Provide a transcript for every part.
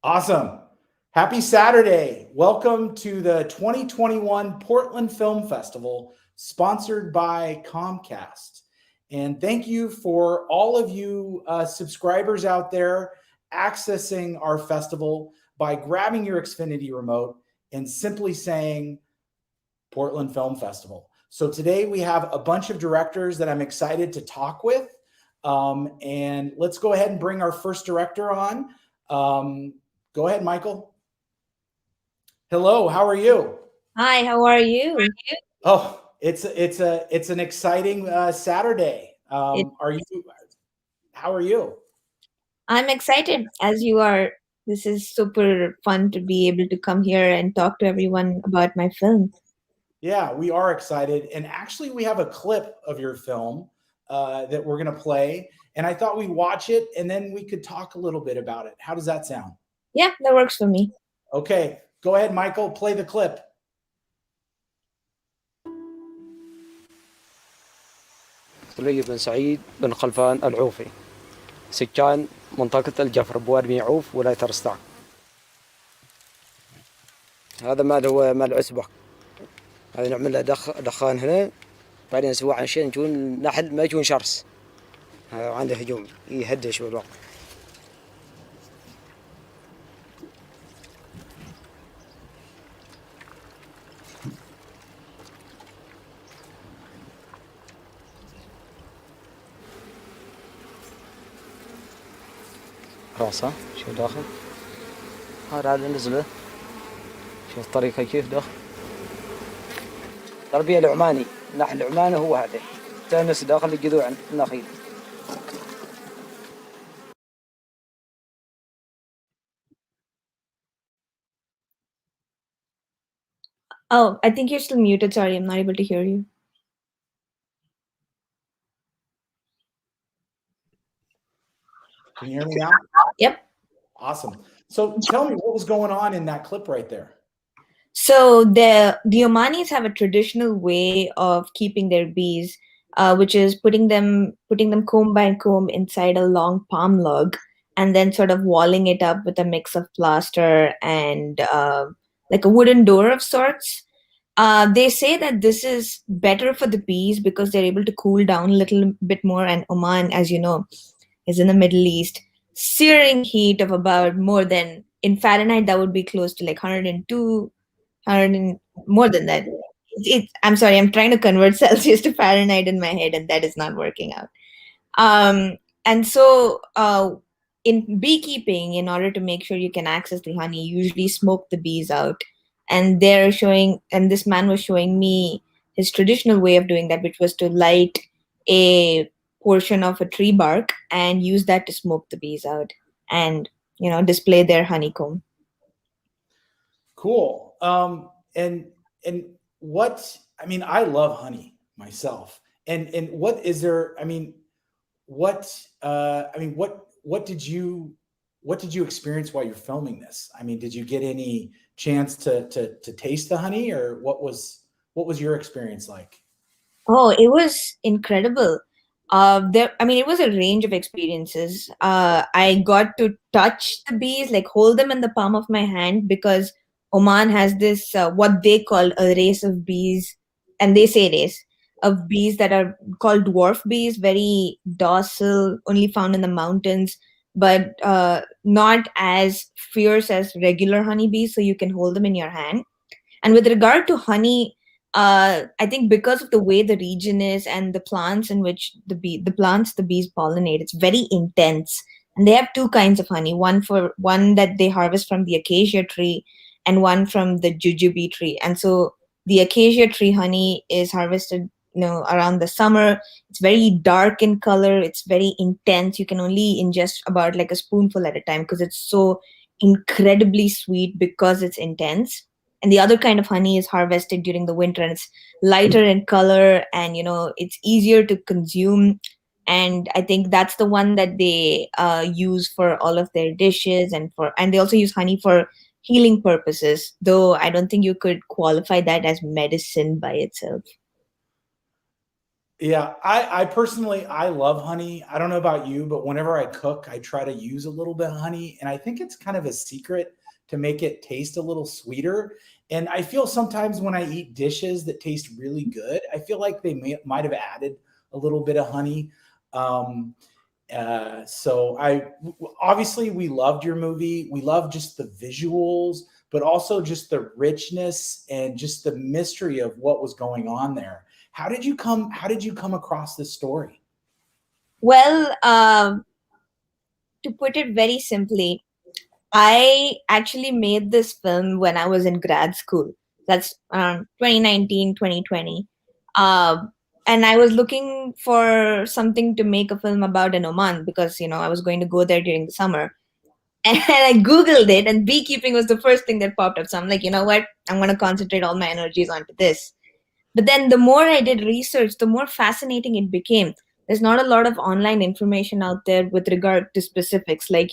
Awesome. Happy Saturday. Welcome to the 2021 Portland Film Festival, sponsored by Comcast. And thank you for all of you subscribers out there accessing our festival by grabbing your Xfinity remote and simply saying Portland Film Festival. So today we have a bunch of directors that I'm excited to talk with. And let's go ahead and bring our first director on. Go ahead, Michael. Hello, how are you? Hi, how are you? Oh, it's an exciting Saturday. It, Are you? How are you? I'm excited as you are. This is super fun to be able to come here and talk to everyone about my film. Yeah, we are excited, and actually, we have a clip of your film that we're going to play. And I thought we'd watch it, and then we could talk a little bit about it. How does that sound? Yeah, that works for me. Okay, go ahead, Michael. Play the clip. سلي بن سعيد بن خلفان العوفي سكان منطقة الجفر بواد ميعوف ولاية رستاق. هذا مال هو مال عسبة. هذا نعمل له دخان هنا، بعدين نسوي عن شيء نجون نحل ما يجون شرس. عنده هجوم يهدش بالوقت. راسه شوف داخل. هذا على نزله. شوف الطريقة كيف داخل. تربية العماني، نحل العماني هو هذا. تنس داخل الجذوع النخيل. Oh, I think you're still muted. Sorry, I'm not able to hear you. Can you hear me now? Yep. Awesome. So tell me what was going on in that clip right there. So the Omanis have a traditional way of keeping their bees, which is putting them comb by comb inside a long palm log, and then sort of walling it up with a mix of plaster and like a wooden door of sorts. They say that this is better for the bees because they're able to cool down a little bit more. And Oman, as you know, is in the Middle East, searing heat of about more than in Fahrenheit that would be close to like 102, 100 and more than that. I'm sorry, I'm trying to convert Celsius to Fahrenheit in my head, and that is not working out. And so, in beekeeping, in order to make sure you can access the honey, you usually smoke the bees out. And this man was showing me his traditional way of doing that, which was to light a portion of a tree bark and use that to smoke the bees out and, display their honeycomb. Cool. And what I mean, I love honey myself. And what is there? I mean, what did you experience while you're filming this? I mean, did you get any chance to taste the honey, or what was your experience like? Oh, it was incredible. It was a range of experiences. I got to touch the bees, like hold them in the palm of my hand, because Oman has this what they call a race of bees, and they say race of bees that are called dwarf bees, very docile, only found in the mountains, but not as fierce as regular honeybees. So you can hold them in your hand. And with regard to honey, I think because of the way the region is and the plants in which the plants the bees pollinate, it's very intense. And they have two kinds of honey: one that they harvest from the acacia tree, and one from the jujube tree. And so the acacia tree honey is harvested, around the summer. It's very dark in color. It's very intense. You can only ingest about like a spoonful at a time because it's so incredibly sweet because it's intense. And the other kind of honey is harvested during the winter, and it's lighter in color, and it's easier to consume. And I think that's the one that they use for all of their dishes, and they also use honey for healing purposes, though I don't think you could qualify that as medicine by itself. Yeah, I personally I love honey. I don't know about you, but whenever I cook, I try to use a little bit of honey, and I think it's kind of a secret to make it taste a little sweeter. And I feel sometimes when I eat dishes that taste really good, I feel like might have added a little bit of honey. Um, so obviously we loved your movie. We loved just the visuals, but also just the richness and just the mystery of what was going on there. How did you come across this story? Well, to put it very simply, I actually made this film when I was in grad school. That's around 2019, 2020. And I was looking for something to make a film about in Oman because, I was going to go there during the summer. And I Googled it, and beekeeping was the first thing that popped up. So I'm like, you know what? I'm going to concentrate all my energies onto this. But then the more I did research, the more fascinating it became. There's not a lot of online information out there with regard to specifics, like,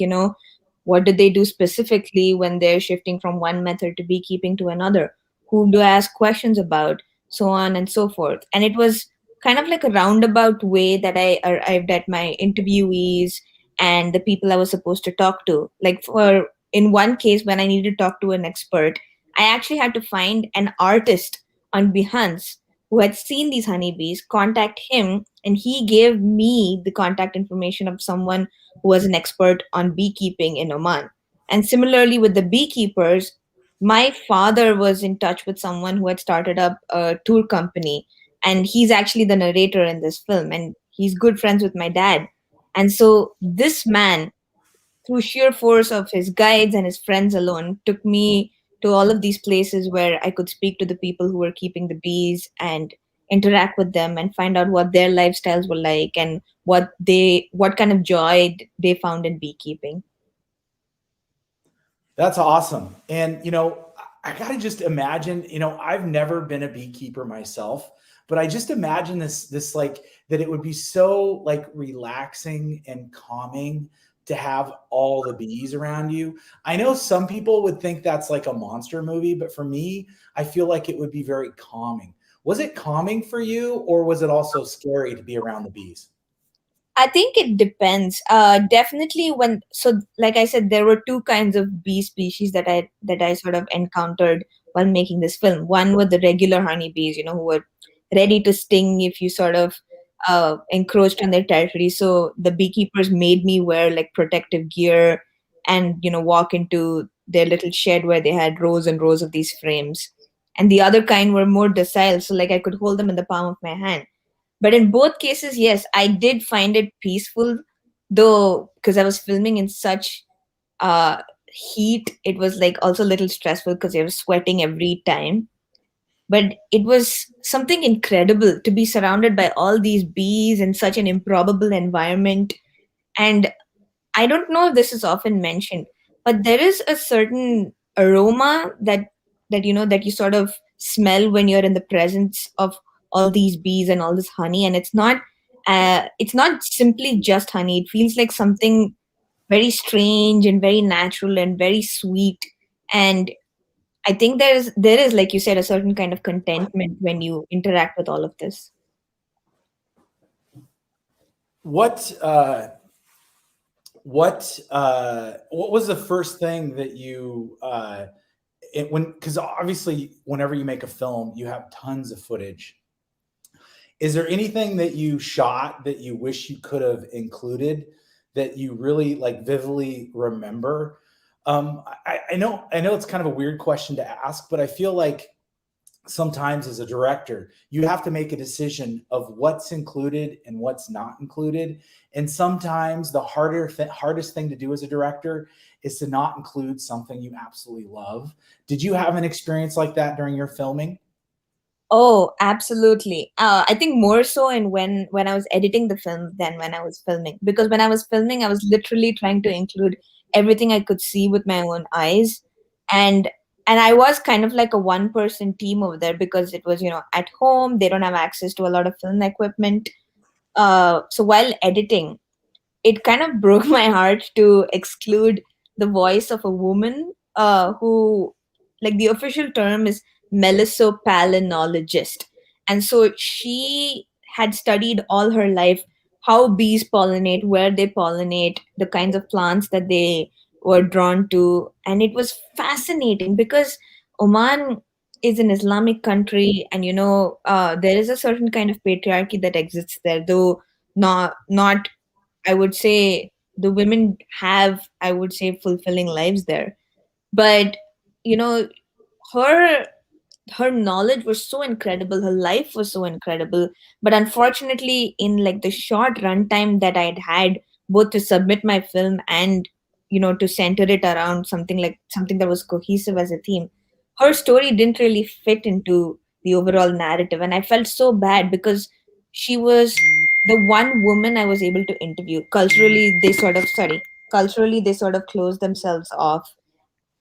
what do they do specifically when they're shifting from one method to beekeeping to another? Who do I ask questions about? So on and so forth. And it was kind of like a roundabout way that I arrived at my interviewees and the people I was supposed to talk to. Like, for in one case, when I needed to talk to an expert, I actually had to find an artist on Behance who had seen these honeybees, contact him, and he gave me the contact information of someone who was an expert on beekeeping in Oman. And similarly with the beekeepers, my father was in touch with someone who had started up a tour company, and he's actually the narrator in this film, and he's good friends with my dad. And so this man, through sheer force of his guides and his friends alone, took me to all of these places where I could speak to the people who were keeping the bees and interact with them and find out what their lifestyles were like and what kind of joy they found in beekeeping. That's awesome. And, I got to just imagine, I've never been a beekeeper myself, but I just imagine this like that it would be so like relaxing and calming to have all the bees around you. I know some people would think that's like a monster movie, but for me, I feel like it would be very calming. Was it calming for you, or was it also scary to be around the bees? I think it depends. Definitely like I said, there were two kinds of bee species that I sort of encountered while making this film. One were the regular honeybees, who were ready to sting if you sort of encroached on their territory. So the beekeepers made me wear like protective gear and walk into their little shed where they had rows and rows of these frames. And the other kind were more docile, so like I could hold them in the palm of my hand. But in both cases, yes, I did find it peaceful, though, because I was filming in such uh, heat. It was like also a little stressful because I was sweating every time. But it was something incredible to be surrounded by all these bees in such an improbable environment. And I don't know if this is often mentioned, but there is a certain aroma that you sort of smell when you're in the presence of all these bees and all this honey, and it's not simply just honey. It feels like something very strange and very natural and very sweet. And I think there is, like you said, a certain kind of contentment when you interact with all of this. What what was the first thing that you because obviously whenever you make a film you have tons of footage. Is there anything that you shot that you wish you could have included that you really like vividly remember? I know it's kind of a weird question to ask, but I feel like sometimes as a director you have to make a decision of what's included and what's not included, and sometimes the hardest thing to do as a director is to not include something you absolutely love. Did you have an experience like that during your filming? Oh, absolutely. I think more so in when I was editing the film than when I was filming. Because when I was filming, I was literally trying to include everything I could see with my own eyes, and and I was kind of like a one person team over there because it was at home. They don't have access to a lot of film equipment. So while editing, it kind of broke my heart to exclude the voice of a woman who, like, the official term is melissopalinologist. And so she had studied all her life how bees pollinate, where they pollinate, the kinds of plants that they were drawn to. And it was fascinating because Oman is an Islamic country, and there is a certain kind of patriarchy that exists there, though not I would say the women have, I would say, fulfilling lives there. But you know, her her knowledge was so incredible, her life was so incredible, but unfortunately in like the short runtime that I'd had, both to submit my film and to center it around something that was cohesive as a theme, her story didn't really fit into the overall narrative, and I felt so bad because she was the one woman I was able to interview. Culturally they sort of closed themselves off,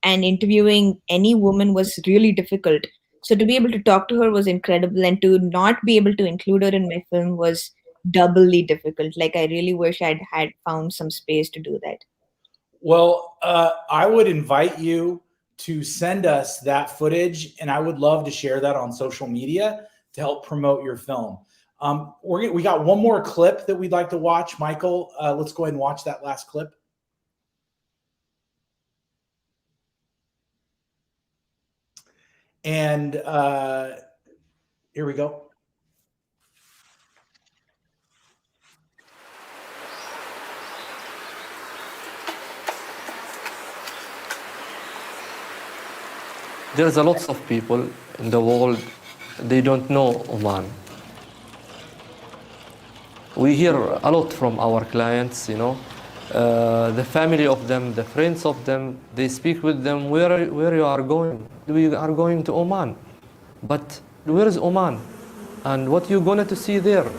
and interviewing any woman was really difficult. So to be able to talk to her was incredible, and to not be able to include her in my film was doubly difficult. Like, I really wish I'd had found some space to do that. Well, I would invite you to send us that footage, and I would love to share that on social media to help promote your film. We got one more clip that we'd like to watch. Michael, let's go ahead and watch that last clip. And here we go. There's a lots of people in the world, they don't know Oman. We hear a lot from our clients, the family of them, the friends of them, they speak with them, where you are going? We are going to Oman. But where is Oman? And what you going to see there?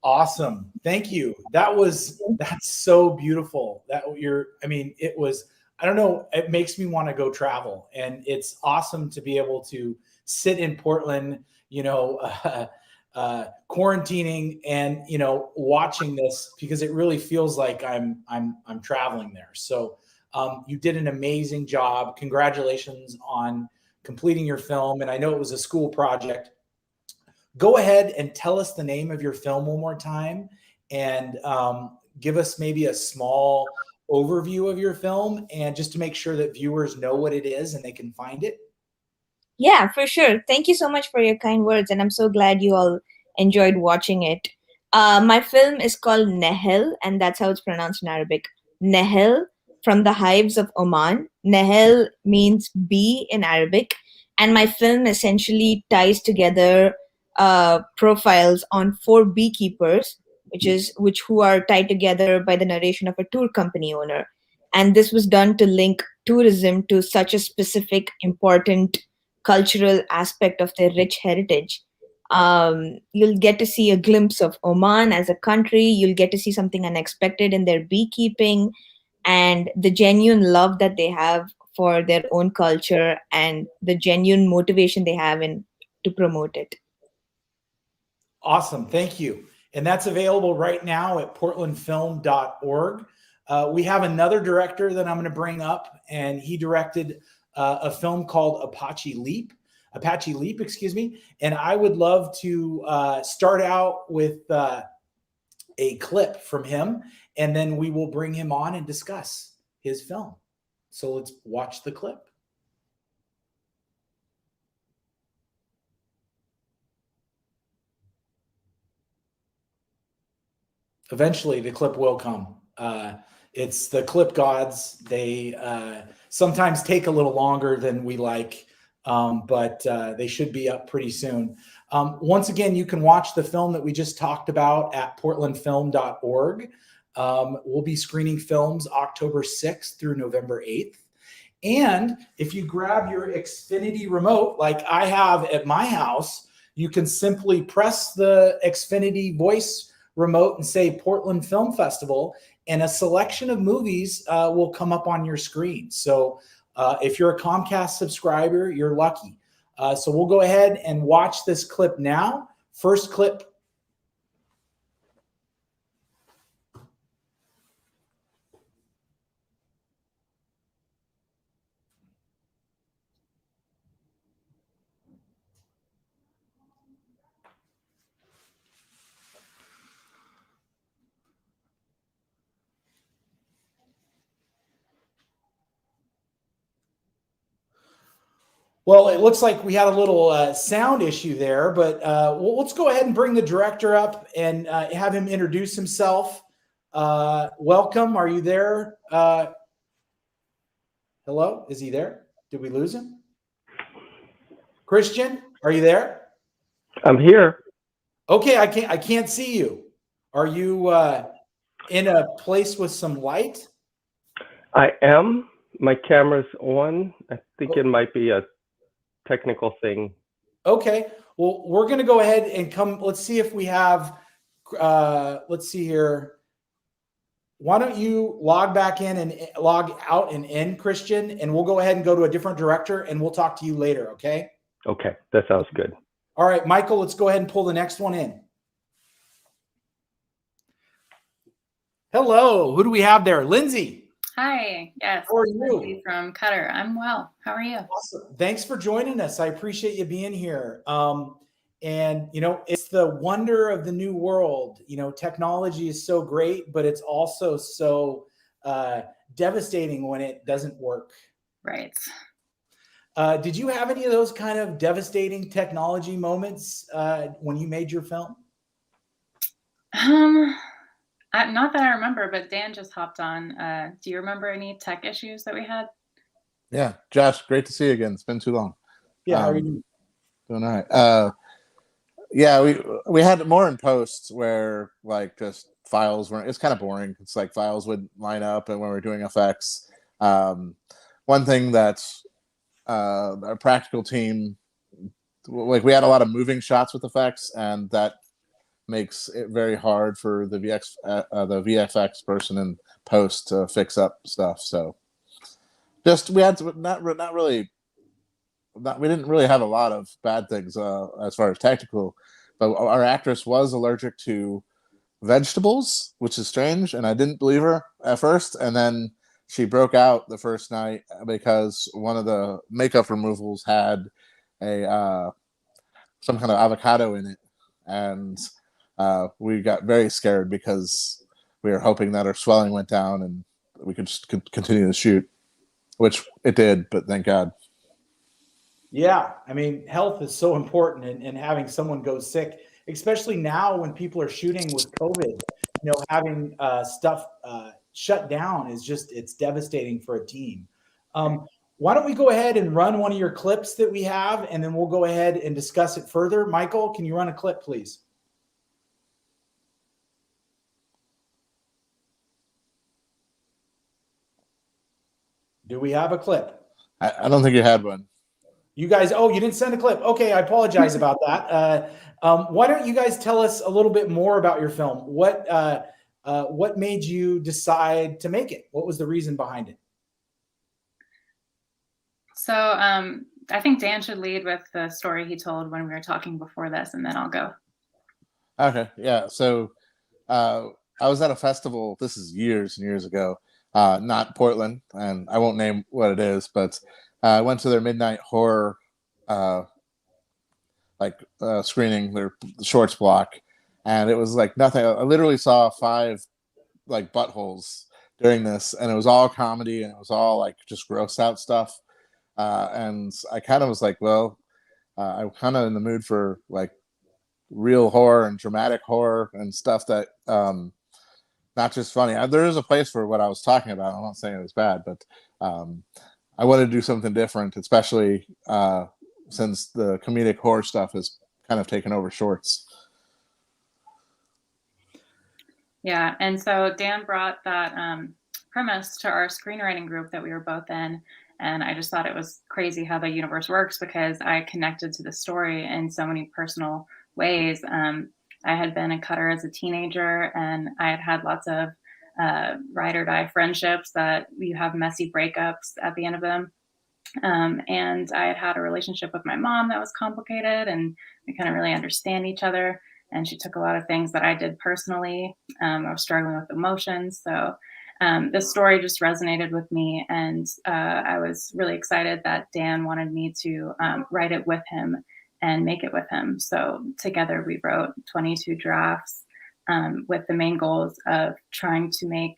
Awesome. Thank you. That's so beautiful. It was, I don't know, it makes me want to go travel. And it's awesome to be able to sit in Portland, quarantining and, watching this, because it really feels like I'm traveling there. So you did an amazing job. Congratulations on completing your film. And I know it was a school project. Go ahead and tell us the name of your film one more time, and give us maybe a small overview of your film, and just to make sure that viewers know what it is and they can find it. Yeah, for sure. Thank you so much for your kind words, and I'm so glad you all enjoyed watching it. My film is called Nehel, and that's how it's pronounced in Arabic. Nehel, from the hives of Oman. Nehel means bee in Arabic, and my film essentially ties together profiles on four beekeepers, which who are tied together by the narration of a tour company owner. And this was done to link tourism to such a specific, important cultural aspect of their rich heritage. You'll get to see a glimpse of Oman as a country. You'll get to see something unexpected in their beekeeping and the genuine love that they have for their own culture and the genuine motivation they have in to promote it. Awesome. Thank you. And that's available right now at portlandfilm.org. We have another director that I'm going to bring up, and he directed a film called Apache Leap, excuse me. And I would love to start out with a clip from him, and then we will bring him on and discuss his film. So let's watch the clip. Eventually the clip will come. It's the clip gods. They sometimes take a little longer than we like. but they should be up pretty soon. Once again, you can watch the film that we just talked about at portlandfilm.org. We'll be screening films October 6th through November 8th. And if you grab your Xfinity remote, like I have at my house, you can simply press the Xfinity voice remote and say Portland Film Festival, and a selection of movies will come up on your screen. So if you're a Comcast subscriber, you're lucky. So we'll go ahead and watch this clip now. First clip. Well, it looks like we had a little sound issue there, but let's go ahead and bring the director up and have him introduce himself. Welcome. Are you there? Hello? Is he there? Did we lose him? Christian, are you there? I'm here. Okay, I can't see you. Are you in a place with some light? I am. My camera's on. I think it might be a technical thing. Okay. Well, we're going to go ahead and come. Let's see if we have, let's see here. Why don't you log back in and log out and in, Christian, and we'll go ahead and go to a different director and we'll talk to you later. Okay. Okay. That sounds good. All right, Michael, let's go ahead and pull the next one in. Hello. Who do we have there? Lindsay. Hi. Yes. How are you? Lindsay from Qatar. I'm well. How are you? Awesome. Thanks for joining us. I appreciate you being here. And, you know, it's the wonder of the new world. You know, technology is so great, but it's also so devastating when it doesn't work. Right. Did you have any of those kind of devastating technology moments when you made your film? Not that I remember, but Dan just hopped on. Do you remember any tech issues that we had? Yeah, Josh, great to see you again. It's been too long. Yeah, how are you doing all right. Yeah, we had more in post where like just files weren't. It's kind of boring. It's like files would line up, and when we're doing effects, one thing that's our practical team, like we had a lot of moving shots with effects, and that makes it very hard for the VFX person in post to fix up stuff. So just we had to, we didn't really have a lot of bad things as far as technical, but our actress was allergic to vegetables, which is strange, and I didn't believe her at first, and then she broke out the first night because one of the makeup removals had a some kind of avocado in it, and we got very scared because we were hoping that our swelling went down and we could just continue to shoot, which it did, but thank God. Yeah, I mean, health is so important, and having someone go sick, especially now when people are shooting with COVID, you know, having stuff shut down is just, it's devastating for a team. Why don't we go ahead and run one of your clips that we have, and then we'll go ahead and discuss it further. Michael, can you run a clip, please? Do we have a clip? I don't think you had one. You guys, oh, you didn't send a clip. Okay, I apologize about that. Why don't you guys tell us a little bit more about your film? What made you decide to make it? What was the reason behind it? So I think Dan should lead with the story he told when we were talking before this, and then I'll go. Okay, yeah. So I was at a festival, this is years and years ago, not Portland, and I won't name what it is, but I went to their midnight horror screening, their shorts block, and it was like nothing. I literally saw 5 like buttholes during this, and it was all comedy, and it was all like just gross out stuff. And I kind of was like, well, I'm kind of in the mood for like real horror and dramatic horror and stuff that not just funny. There is a place for what I was talking about. I'm not saying it was bad, but I wanted to do something different, especially since the comedic horror stuff has kind of taken over shorts. Yeah, and so Dan brought that premise to our screenwriting group that we were both in, and I just thought it was crazy how the universe works because I connected to the story in so many personal ways. I had been a cutter as a teenager, and I had had lots of ride or die friendships that you have messy breakups at the end of them. And I had had a relationship with my mom that was complicated, and we couldn't really understand each other. And she took a lot of things that I did personally. I was struggling with emotions. So this story just resonated with me. And I was really excited that Dan wanted me to write it with him and make it with him. So together we wrote 22 drafts with the main goals of trying to make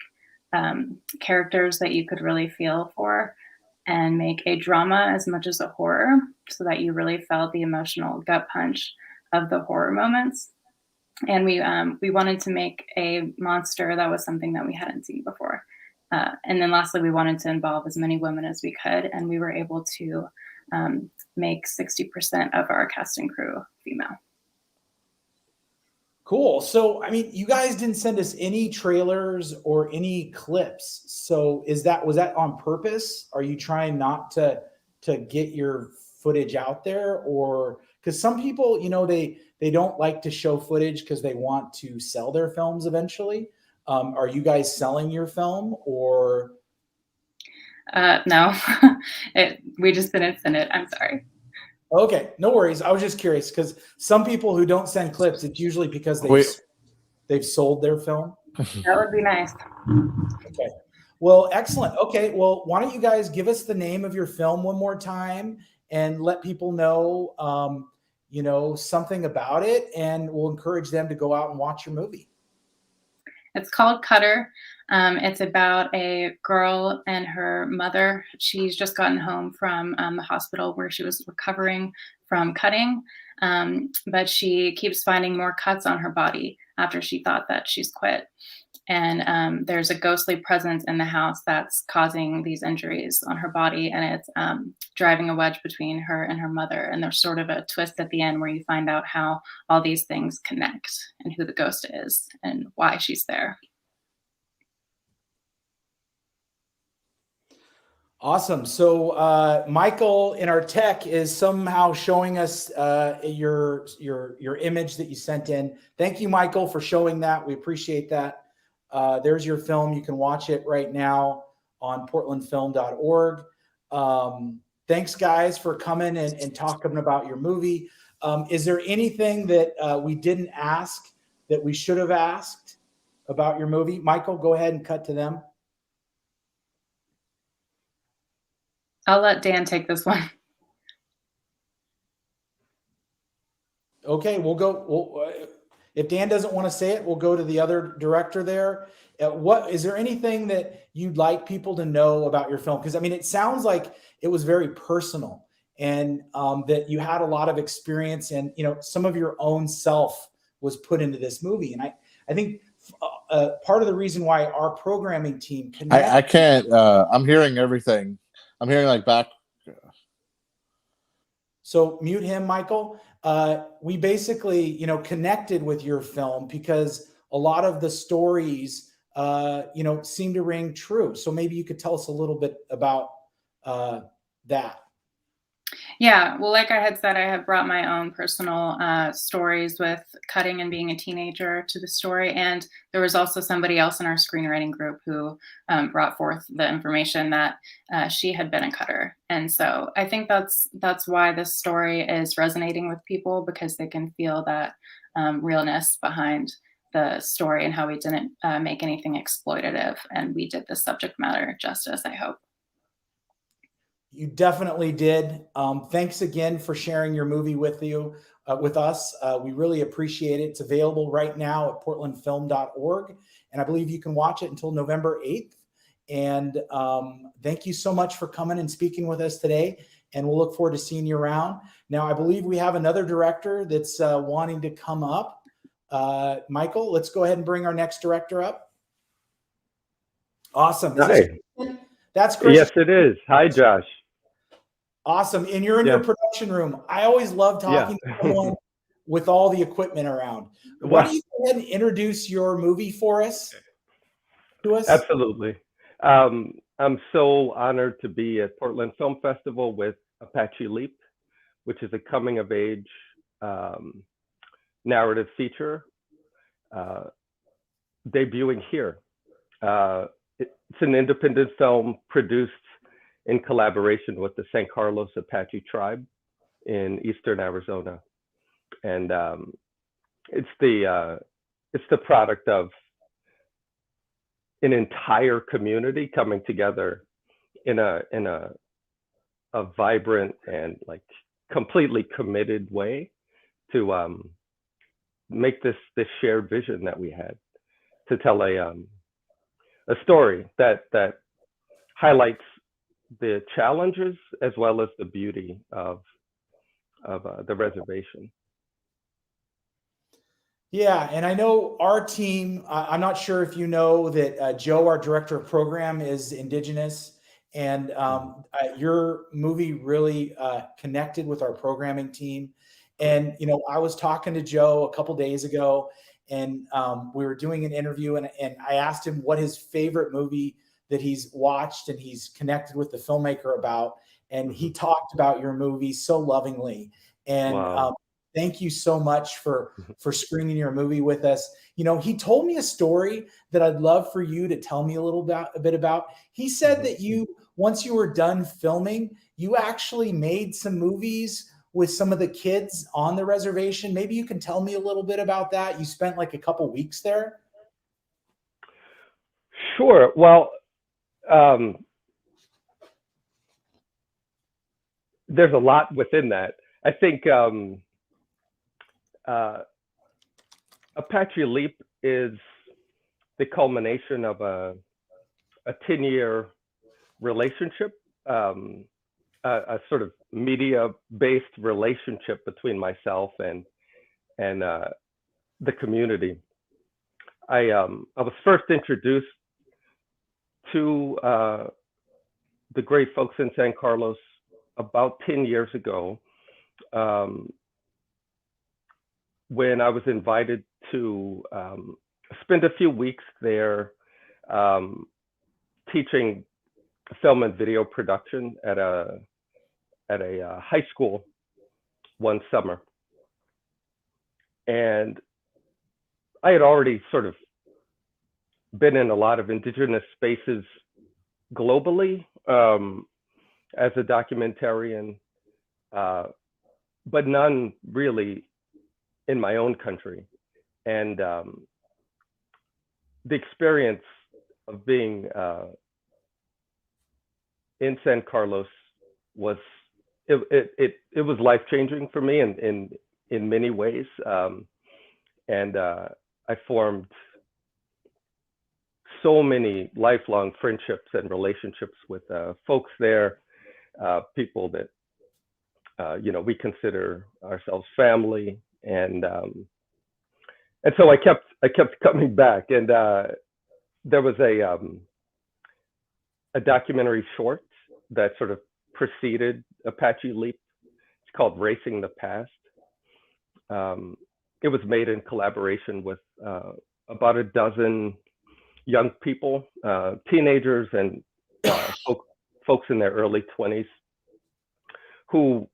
characters that you could really feel for, and make a drama as much as a horror so that you really felt the emotional gut punch of the horror moments. And we wanted to make a monster that was something that we hadn't seen before. And then lastly, we wanted to involve as many women as we could. And we were able to make 60% of our cast and crew female. Cool. So, I mean, you guys didn't send us any trailers or any clips. So was that on purpose? Are you trying not to get your footage out there? Or because some people, they don't like to show footage because they want to sell their films eventually. Are you guys selling your film or? No, we just didn't send it. I'm sorry. Okay, no worries. I was just curious because some people who don't send clips, it's usually because they've sold their film. That would be nice. Okay. Well, excellent. Okay. Well, why don't you guys give us the name of your film one more time and let people know, something about it, and we'll encourage them to go out and watch your movie. It's called Cutter. It's about a girl and her mother. She's just gotten home from the hospital where she was recovering from cutting, but she keeps finding more cuts on her body after she thought that she's quit. And there's a ghostly presence in the house that's causing these injuries on her body, and it's driving a wedge between her and her mother. And there's sort of a twist at the end where you find out how all these things connect and who the ghost is and why she's there. Awesome. So Michael in our tech is somehow showing us your image that you sent in. Thank you, Michael, for showing that. We appreciate that. There's your film. You can watch it right now on portlandfilm.org. Thanks, guys, for coming and talking about your movie. Is there anything that we didn't ask that we should have asked about your movie? Michael, go ahead and cut to them. I'll let Dan take this one. Okay, we'll go. If Dan doesn't want to say it, we'll go to the other director there. What is there anything that you'd like people to know about your film? Because I mean, it sounds like it was very personal, and that you had a lot of experience, and some of your own self was put into this movie. And I think part of the reason why our programming team I can't. I'm hearing everything. I'm hearing like back. So mute him, Michael. We basically, connected with your film because a lot of the stories, seem to ring true. So maybe you could tell us a little bit about that. Yeah, well, like I had said, I had brought my own personal stories with cutting and being a teenager to the story. And there was also somebody else in our screenwriting group who brought forth the information that she had been a cutter. And so I think that's why this story is resonating with people, because they can feel that realness behind the story and how we didn't make anything exploitative. And we did the subject matter justice, I hope. You definitely did. Thanks again for sharing your movie with us. We really appreciate it. It's available right now at portlandfilm.org. And I believe you can watch it until November 8th. And thank you so much for coming and speaking with us today. And we'll look forward to seeing you around. Now, I believe we have another director that's wanting to come up. Michael, let's go ahead and bring our next director up. Awesome. Hi. That's Chris. Yes, it is. Hi, Josh. Awesome. And you're in your production production room. I always love talking to someone with all the equipment around. Why don't you go ahead and introduce your movie for us? To us? Absolutely. I'm so honored to be at Portland Film Festival with Apache Leap, which is a coming of age narrative feature debuting here. It's an independent film produced in collaboration with the San Carlos Apache tribe in eastern Arizona, and it's the product of an entire community coming together in a vibrant and like completely committed way to make this shared vision that we had to tell a story that highlights the challenges as well as the beauty of the reservation. Yeah, and I know our team, I'm not sure if you know that Joe, our director of program, is Indigenous, and your movie really connected with our programming team. And, you know, I was talking to Joe a couple days ago, and we were doing an interview, and I asked him what his favorite movie that he's watched and he's connected with the filmmaker about, and he talked about your movie so lovingly. And Wow. thank you so much for screening your movie with us. You know, he told me a story that I'd love for you to tell me a bit about. He said that you, once you were done filming, you actually made some movies with some of the kids on the reservation. Maybe you can tell me a little bit about that. You spent like a couple weeks there. Sure. Well, there's a lot within that. I think Apache Leap is the culmination of a 10-year relationship, a sort of media-based relationship between myself and the community. I was first introduced to the great folks in San Carlos about 10 years ago, when I was invited to spend a few weeks there teaching film and video production at a high school one summer. And I had already sort of been in a lot of Indigenous spaces globally as a documentarian, but none really in my own country. And the experience of being in San Carlos was it was life-changing for me in many ways, and I formed so many lifelong friendships and relationships with folks there, people that you know, we consider ourselves family, and so I kept coming back, and there was a documentary short that sort of preceded Apache Leap. It's called Racing the Past. It was made in collaboration with about a dozen young people, teenagers and folks in their early 20s, who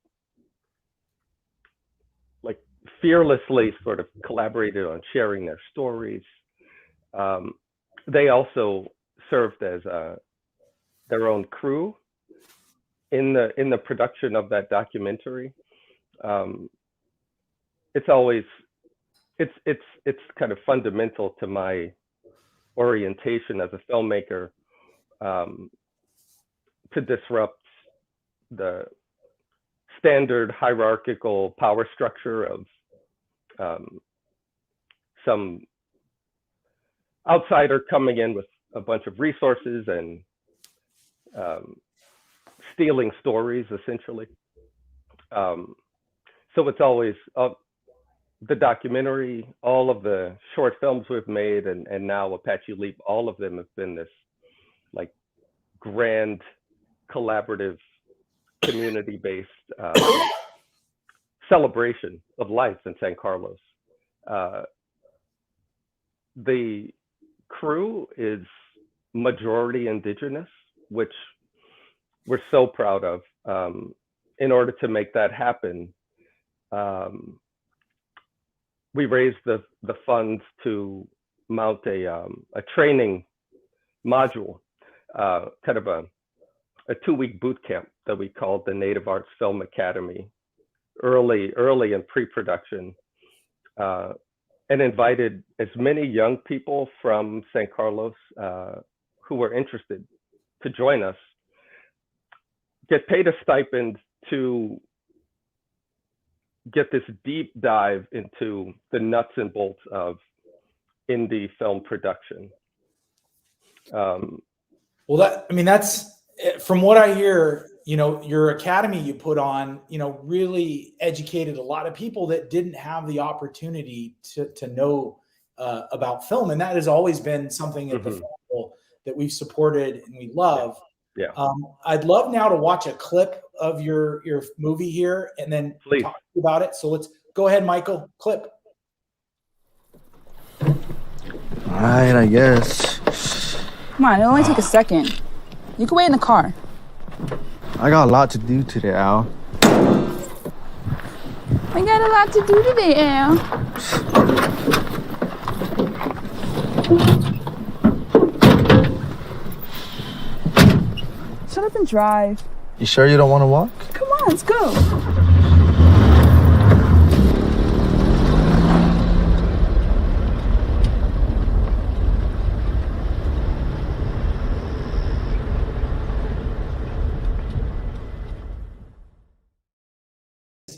like fearlessly sort of collaborated on sharing their stories. They also served as their own crew in the production of that documentary. It's always it's kind of fundamental to my orientation as a filmmaker, to disrupt the standard hierarchical power structure of some outsider coming in with a bunch of resources and stealing stories, essentially. So it's always the documentary, all of the short films we've made, and now Apache Leap, all of them have been this like grand collaborative community-based celebration of life in San Carlos. The crew is majority indigenous, which we're so proud of. In order to make that happen, we raised the funds to mount a training module, kind of a 2-week boot camp that we called the Native Arts Film Academy, early in pre-production, and invited as many young people from San Carlos who were interested to join us, get paid a stipend to get this deep dive into the nuts and bolts of indie film production. Well, that's from what I hear, your academy you put on, really educated a lot of people that didn't have the opportunity to know about film. And that has always been something at the festival that we've supported and we love. Yeah. I'd love now to watch a clip of your movie here and then Please talk about it. So let's go ahead, Michael, clip. All right, I guess. Come on, it'll only take a second. You can wait in the car. I got a lot to do today, Al. I got a lot to do today, Al. Shut up and drive. You sure you don't want to walk? Come on, let's go.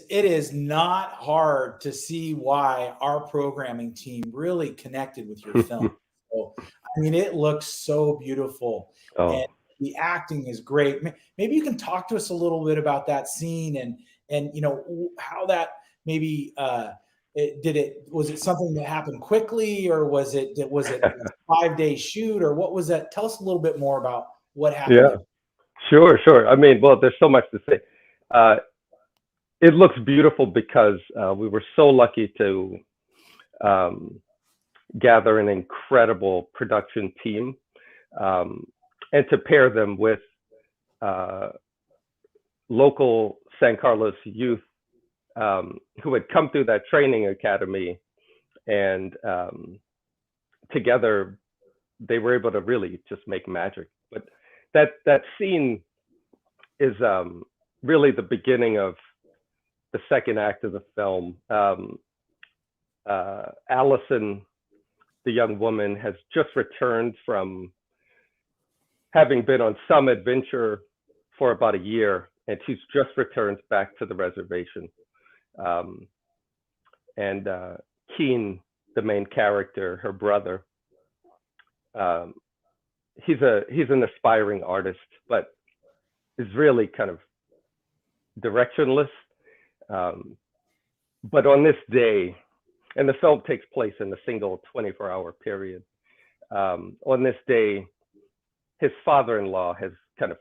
It is not hard to see why our programming team really connected with your film. So, it looks so beautiful. And the acting is great. Maybe you can talk to us a little bit about that scene and how that maybe was it something that happened quickly, or was it a 5-day shoot, or what was that? Tell us a little bit more about what happened. Yeah, sure. Well, there's so much to say. It looks beautiful because we were so lucky to gather an incredible production team and to pair them with local San Carlos youth who had come through that training academy, and together they were able to really just make magic. But that scene is really the beginning of the second act of the film. Allison, the young woman, has just returned from having been on some adventure for about a year, and she's just returned back to the reservation. And Keen, the main character, her brother, he's an aspiring artist, but is really kind of directionless. But on this day, and the film takes place in a single 24-hour period, on this day, his father-in-law has kind of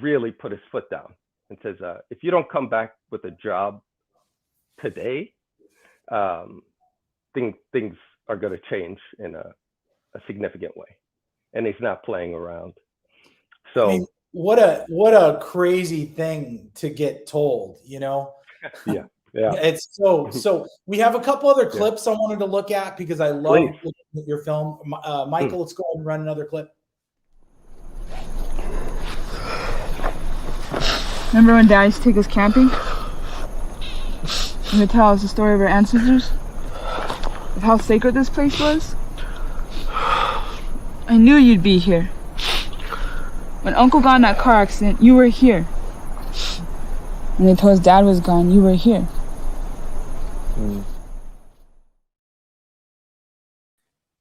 really put his foot down and says, if you don't come back with a job today, things are going to change in a significant way. And he's not playing around. So what a crazy thing to get told, Yeah. It's so we have a couple other clips I wanted to look at because I love looking at your film. Michael, let's go ahead and run another clip. Remember when Dad used to take us camping? And they tell us the story of our ancestors? Of how sacred this place was? I knew you'd be here. When Uncle got in that car accident, you were here. When they told us Dad was gone, you were here.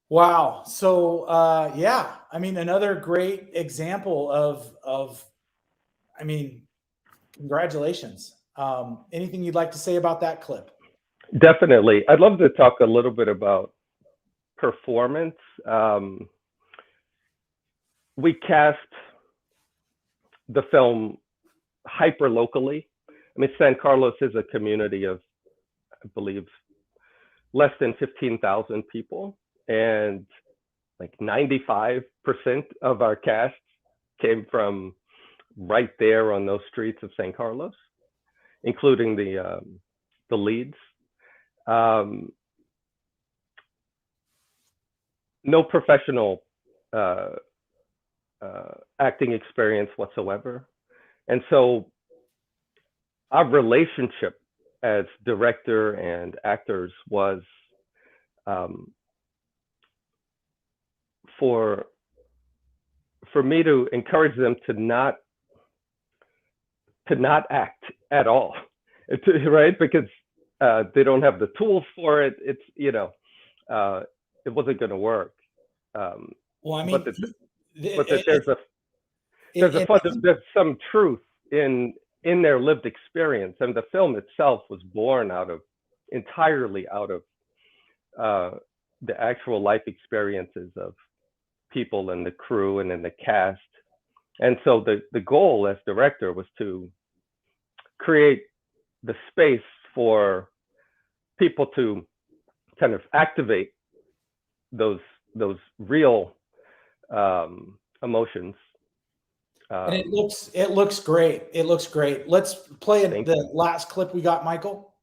Wow. So another great example of congratulations. Anything you'd like to say about that clip? Definitely. I'd love to talk a little bit about performance. We cast the film hyper locally. I mean, San Carlos is a community of, I believe, less than 15,000 people, and like 95% of our cast came from right there on those streets of San Carlos, including the leads. No professional acting experience whatsoever, and so our relationship as director and actors was for me to encourage them to not act at all, right? Because they don't have the tools for it. It's it wasn't going to work. Well, I mean, there's some truth in their lived experience, and the film itself was born entirely out of the actual life experiences of people in the crew and in the cast. And so the goal as director was to create the space for people to kind of activate those real emotions. And it looks great. It looks great. Let's play the last clip we got, Michael.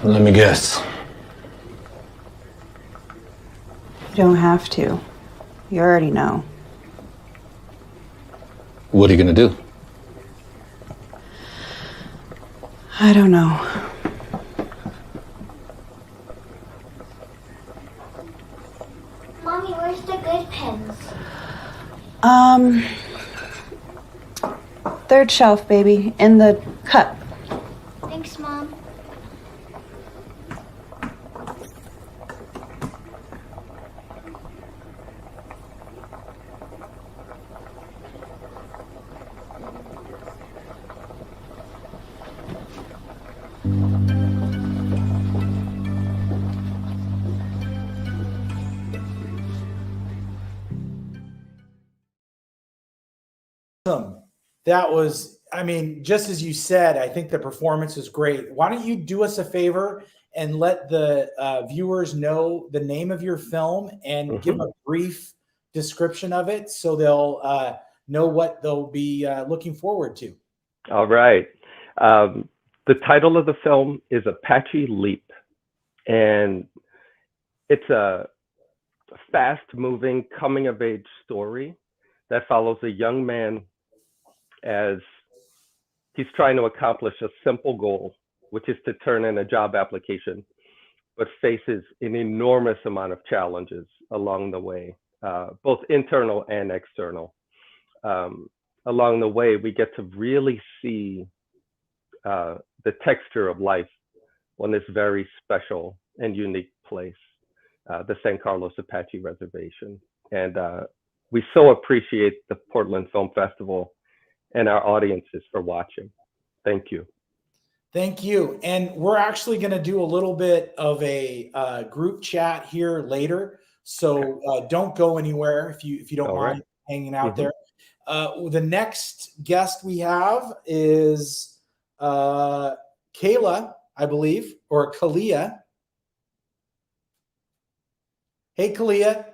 Let me guess. You don't have to. You already know. What are you gonna do? I don't know. Mommy, where's the good pens? Third shelf, baby, in the cup. Thanks, Mom. That was, I mean, just as you said, I think the performance was great. Why don't you do us a favor and let the viewers know the name of your film and give a brief description of it so they'll know what they'll be looking forward to. All right. The title of the film is Apache Leap, and it's a fast-moving coming-of-age story that follows a young man as he's trying to accomplish a simple goal, which is to turn in a job application, but faces an enormous amount of challenges along the way, both internal and external. Along the way, we get to really see the texture of life on this very special and unique place, the San Carlos Apache Reservation. And we so appreciate the Portland Film Festival and our audiences for watching. Thank you. Thank you. And we're actually going to do a little bit of a group chat here later. So don't go anywhere if you don't mind hanging out there. The next guest we have is Kayla, I believe, or Kalia. Hey, Kalia.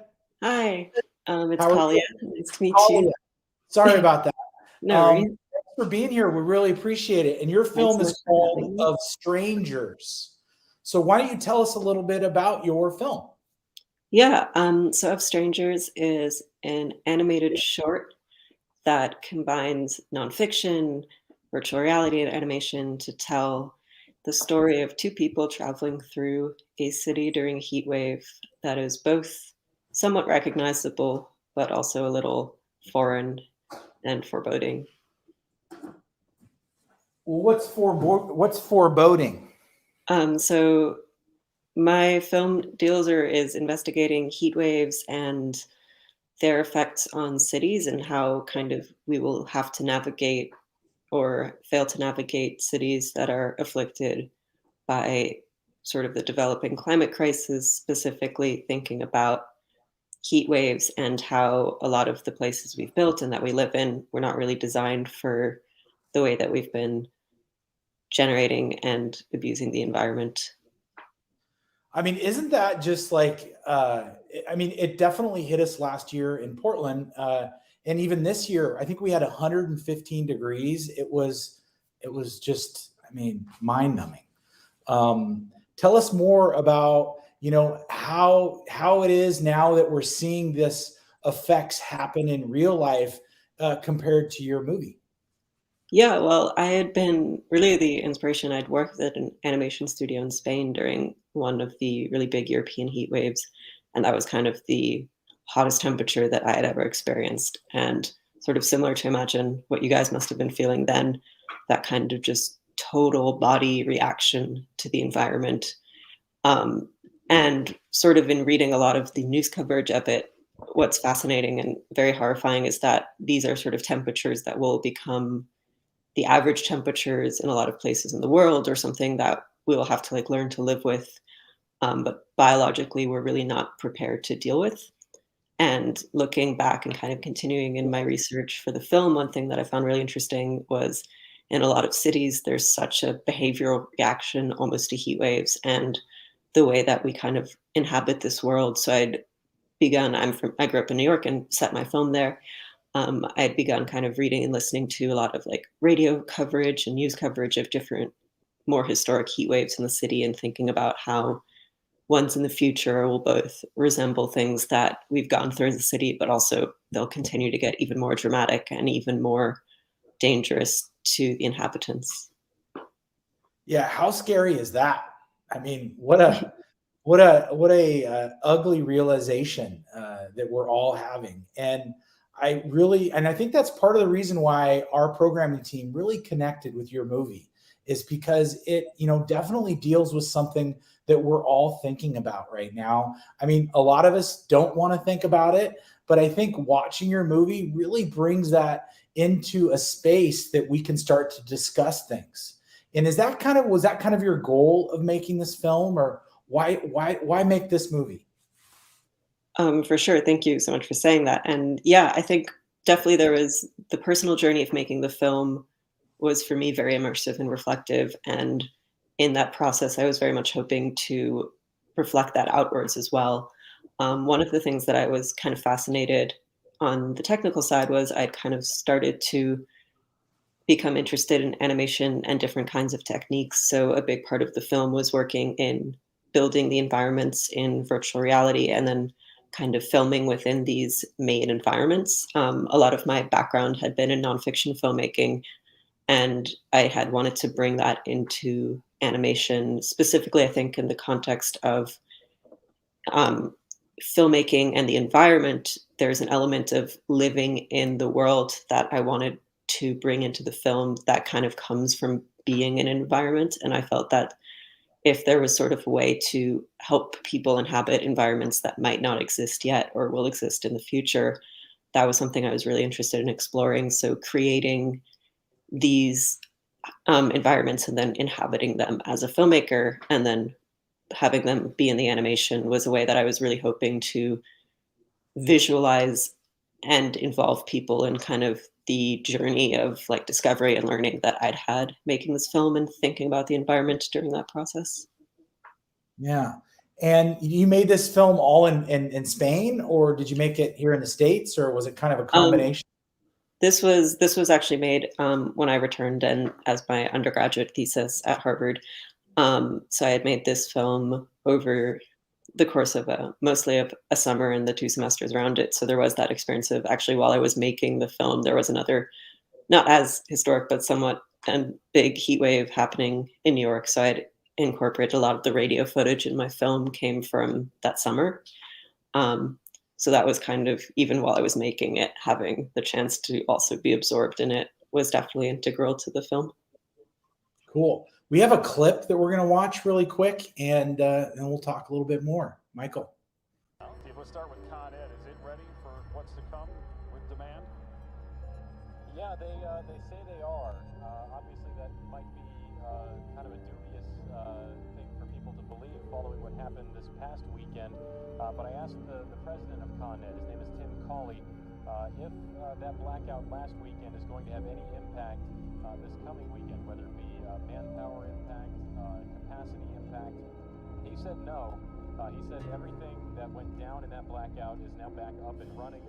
Hi, it's Kalia. Nice to meet you. Sorry about that. No thanks for being here. We really appreciate it. And your film is called Of Strangers. So why don't you tell us a little bit about your film? Yeah, so Of Strangers is an animated short that combines nonfiction, virtual reality, and animation to tell the story of two people traveling through a city during a heat wave that is both somewhat recognizable, but also a little foreign and foreboding. What's foreboding? So my film is investigating heat waves and their effects on cities and how kind of we will have to navigate or fail to navigate cities that are afflicted by sort of the developing climate crisis, specifically thinking about heat waves and how a lot of the places we've built and that we live in were not really designed for the way that we've been generating and abusing the environment. I mean, isn't that just like, I mean, it definitely hit us last year in Portland. And even this year, I think we had 115 degrees. It was just, I mean, mind numbing. Tell us more about, you know, how it is now that we're seeing this effects happen in real life compared to your movie. Yeah, well, I had been really the inspiration. I'd worked at an animation studio in Spain during one of the really big European heat waves, and that was kind of the hottest temperature that I had ever experienced. And sort of similar to imagine what you guys must have been feeling then, that kind of just total body reaction to the environment. Um, and sort of in reading a lot of the news coverage of it, what's fascinating and very horrifying is that these are sort of temperatures that will become the average temperatures in a lot of places in the world, or something that we will have to like learn to live with. But biologically, we're really not prepared to deal with. And looking back and kind of continuing in my research for the film, one thing that I found really interesting was in a lot of cities, there's such a behavioral reaction almost to heat waves and the way that we kind of inhabit this world. So I grew up in New York and set my film there. I had begun kind of reading and listening to a lot of like radio coverage and news coverage of different more historic heat waves in the city, and thinking about how ones in the future will both resemble things that we've gone through as a city, but also they'll continue to get even more dramatic and even more dangerous to the inhabitants. Yeah, how scary is that? I mean, what a ugly realization that we're all having. And I think that's part of the reason why our programming team really connected with your movie, is because it, you know, definitely deals with something that we're all thinking about right now. I mean, a lot of us don't want to think about it, but I think watching your movie really brings that into a space that we can start to discuss things. And was that kind of your goal of making this film, or why make this movie? For sure. Thank you so much for saying that. And yeah, I think definitely there was the personal journey of making the film was for me very immersive and reflective. And in that process, I was very much hoping to reflect that outwards as well. One of the things that I was kind of fascinated on the technical side was I'd kind of started to become interested in animation and different kinds of techniques. So a big part of the film was working in building the environments in virtual reality and then kind of filming within these made environments. A lot of my background had been in nonfiction filmmaking, and I had wanted to bring that into animation, specifically, I think, in the context of um, filmmaking and the environment. There's an element of living in the world that I wanted to bring into the film that kind of comes from being in an environment. And I felt that if there was sort of a way to help people inhabit environments that might not exist yet or will exist in the future, that was something I was really interested in exploring. So creating these environments and then inhabiting them as a filmmaker and then having them be in the animation was a way that I was really hoping to visualize and involve people in kind of the journey of like discovery and learning that I'd had making this film and thinking about the environment during that process. Yeah. And you made this film all in Spain, or did you make it here in the States, or was it kind of a Um, combination? this was actually made when I returned and as my undergraduate thesis at Harvard. So I had made this film over the course of mostly of a summer and the 2 semesters around it. So there was that experience of actually while I was making the film, there was another, not as historic, but somewhat big heat wave happening in New York. So I'd incorporated a lot of the radio footage in my film came from that summer. Um, so that was kind of, even while I was making it, having the chance to also be absorbed in it was definitely integral to the film. Cool. We have a clip that we're going to watch really quick, and we'll talk a little bit more. Michael. If we start with Con Ed, is it ready for what's to come with demand? Yeah, they say they are. Obviously, that might be kind of a dubious thing for people people to believe following what happened this past weekend. But I asked the president of Con Ed, his name is Tim Cawley, if that blackout last weekend is going to have any impact this coming weekend, whether it be manpower impact, capacity impact. He said no. He said everything that went down in that blackout is now back up and running.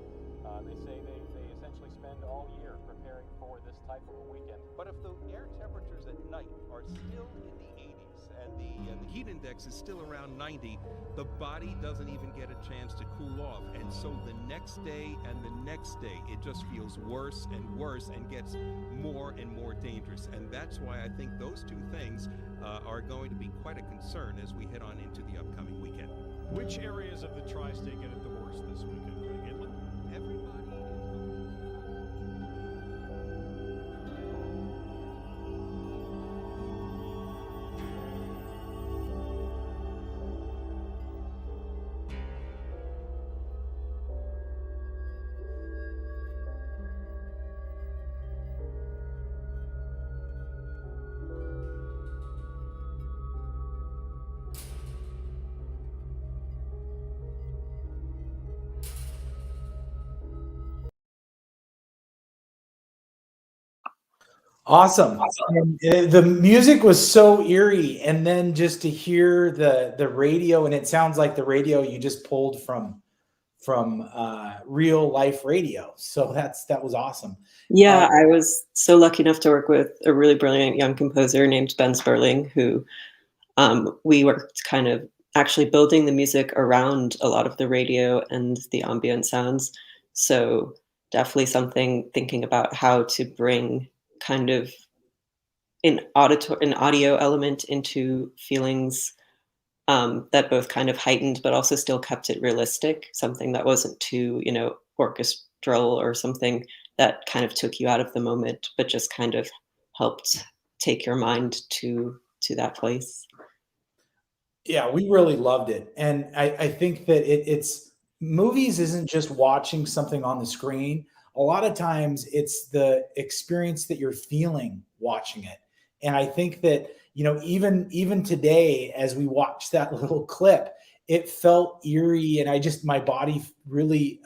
They say they essentially spend all year preparing for this type of a weekend. But if the air temperatures at night are still in the 80s and the heat index is still around 90, the body doesn't even get a chance to cool off. And so the next day and the next day, it just feels worse and worse and gets more and more dangerous. And that's why I think those two things are going to be quite a concern as we head on into the upcoming weekend. Which areas of the tri-state get it the worst this weekend, Craig? Everybody is going Awesome. And, the music was so eerie, and then just to hear the radio, and it sounds like the radio you just pulled from real life radio. So that was awesome. Yeah, I was so lucky enough to work with a really brilliant young composer named Ben Sperling, who we worked kind of actually building the music around a lot of the radio and the ambient sounds. So definitely something thinking about how to bring kind of an audio element into feelings that both kind of heightened but also still kept it realistic, something that wasn't too, orchestral or something that kind of took you out of the moment, but just kind of helped take your mind to that place. Yeah, we really loved it. And I think that it's movies isn't just watching something on the screen. A lot of times it's the experience that you're feeling watching it. And I think that, even today, as we watched that little clip, it felt eerie, and my body really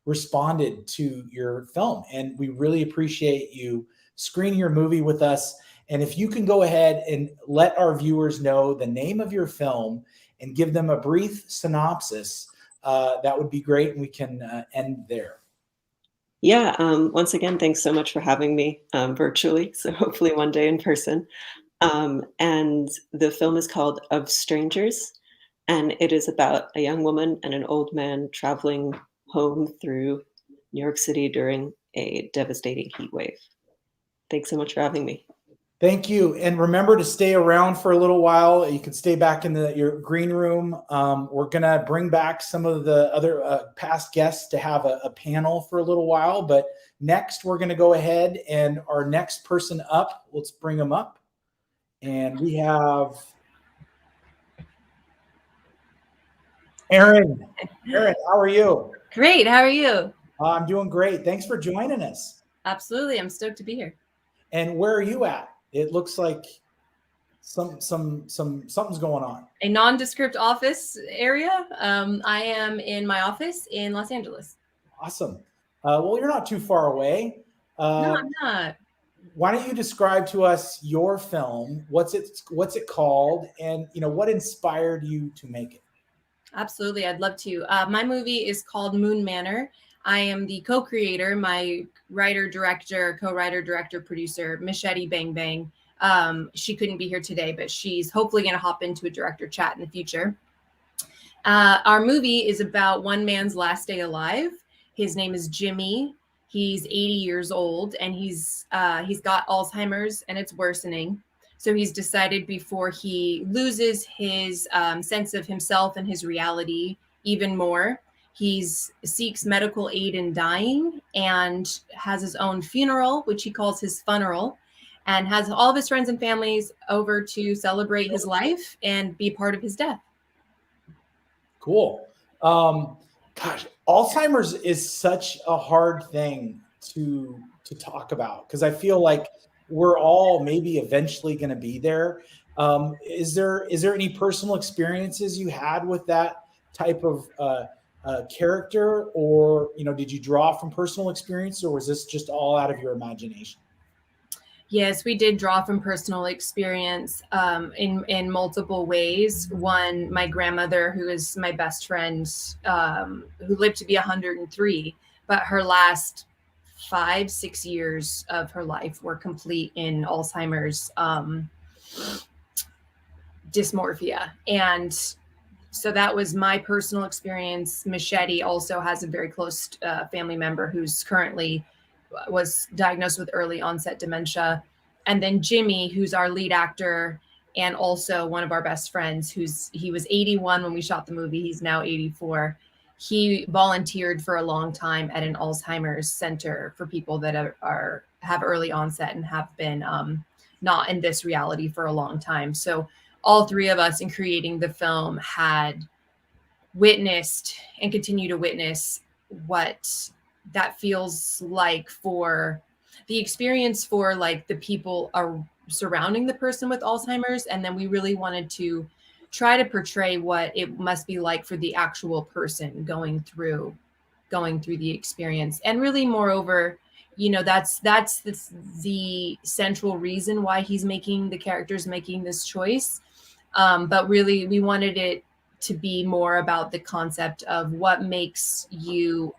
responded to your film. And we really appreciate you screening your movie with us. And if you can go ahead and let our viewers know the name of your film and give them a brief synopsis, that would be great. And we can end there. Yeah. Once again, thanks so much for having me virtually. So hopefully one day in person. And the film is called Of Strangers. And it is about a young woman and an old man traveling home through New York City during a devastating heat wave. Thanks so much for having me. Thank you. And remember to stay around for a little while. You can stay back in your green room. We're going to bring back some of the other past guests to have a panel for a little while. But next, we're going to go ahead, and our next person up, let's bring them up. And we have Erin. Erin, how are you? Great. How are you? I'm doing great. Thanks for joining us. Absolutely. I'm stoked to be here. And where are you at? It looks like something's going on. A nondescript office area. I am in my office in Los Angeles. Awesome. Well, you're not too far away. No, I'm not. Why don't you describe to us your film? What's it called? And what inspired you to make it? Absolutely. I'd love to. My movie is called Moon Manor. I am the co-creator, my writer, director, producer, Machete Bang Bang. She couldn't be here today, but she's hopefully going to hop into a director chat in the future. Our movie is about one man's last day alive. His name is Jimmy. He's 80 years old, and he's got Alzheimer's, and it's worsening. So he's decided before he loses his sense of himself and his reality even more, he seeks medical aid in dying and has his own funeral, which he calls his funeral, and has all of his friends and families over to celebrate his life and be part of his death. Cool. Gosh, Alzheimer's is such a hard thing to talk about, because I feel like we're all maybe eventually going to be there. Is there any personal experiences you had with that type of character, or did you draw from personal experience, or was this just all out of your imagination? Yes, we did draw from personal experience in multiple ways. One, my grandmother, who is my best friend, who lived to be 103, but her last 5-6 years of her life were complete in Alzheimer's dysmorphia. And so that was my personal experience. Machete also has a very close family member who's currently was diagnosed with early onset dementia. And then Jimmy, who's our lead actor and also one of our best friends, he was 81 when we shot the movie. He's now 84. He volunteered for a long time at an Alzheimer's center for people that have early onset and have been not in this reality for a long time. So all three of us in creating the film had witnessed and continue to witness what that feels like for the experience for like the people are surrounding the person with Alzheimer's. And then we really wanted to try to portray what it must be like for the actual person going through the experience. And really, moreover, that's the central reason why the character's making this choice. But really, we wanted it to be more about the concept of what makes you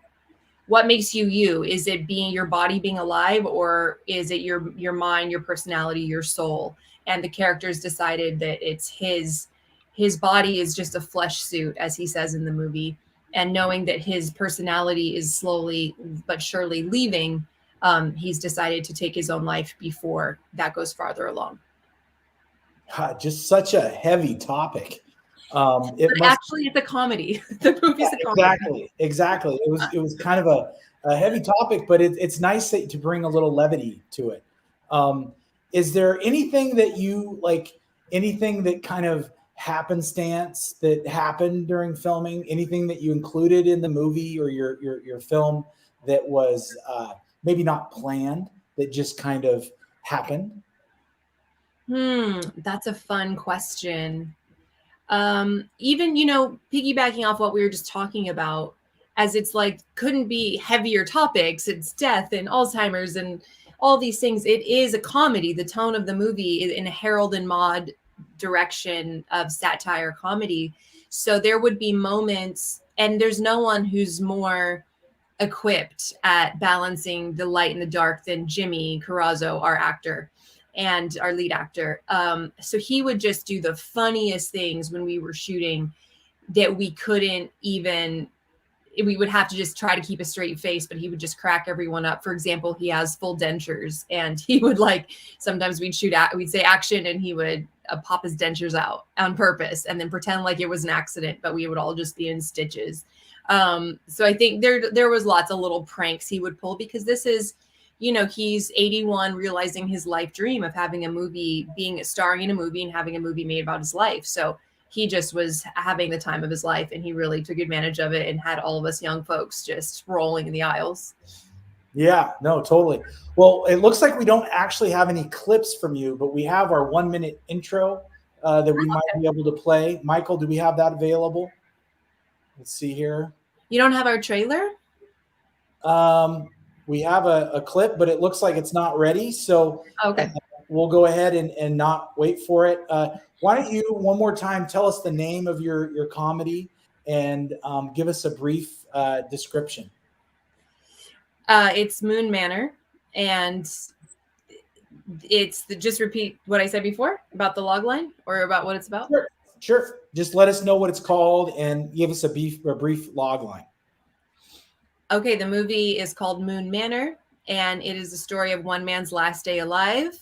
you. Is it being your body being alive, or is it your mind, your personality, your soul? And the characters decided that it's his body is just a flesh suit, as he says in the movie. And knowing that his personality is slowly but surely leaving, he's decided to take his own life before that goes farther along. God, just such a heavy topic. Actually, it's a comedy. The movie's a comedy. Exactly. It was kind of a heavy topic, but it's nice to bring a little levity to it. Is there anything that you like? Anything that kind of happenstance that happened during filming? Anything that you included in the movie or your film that was maybe not planned, that just kind of happened? That's a fun question. Even, piggybacking off what we were just talking about, as it's like, couldn't be heavier topics. It's death and Alzheimer's and all these things. It is a comedy. The tone of the movie is in a Harold and Maude direction of satire comedy. So there would be moments, and there's no one who's more equipped at balancing the light and the dark than Jimmy Carrazzo, our actor and our lead actor. So he would just do the funniest things when we were shooting that we would have to just try to keep a straight face, but he would just crack everyone up. For example, he has full dentures, and he would sometimes we'd say action, and he would pop his dentures out on purpose and then pretend like it was an accident, but we would all just be in stitches. So I think there was lots of little pranks he would pull, because this is, he's 81, realizing his life dream of having a movie, starring in a movie and having a movie made about his life. So he just was having the time of his life, and he really took advantage of it and had all of us young folks just rolling in the aisles. Yeah, no, totally. Well, it looks like we don't actually have any clips from you, but we have our 1-minute intro that we might be able to play. Michael, do we have that available? Let's see here. You don't have our trailer? We have a clip, but it looks like it's not ready. So okay, we'll go ahead and not wait for it. Why don't you one more time tell us the name of your comedy and give us a brief description? It's Moon Manor, and just repeat what I said before about the log line, or about what it's about. Sure. Just let us know what it's called and give us a brief log line. Okay, the movie is called Moon Manor, and it is the story of one man's last day alive.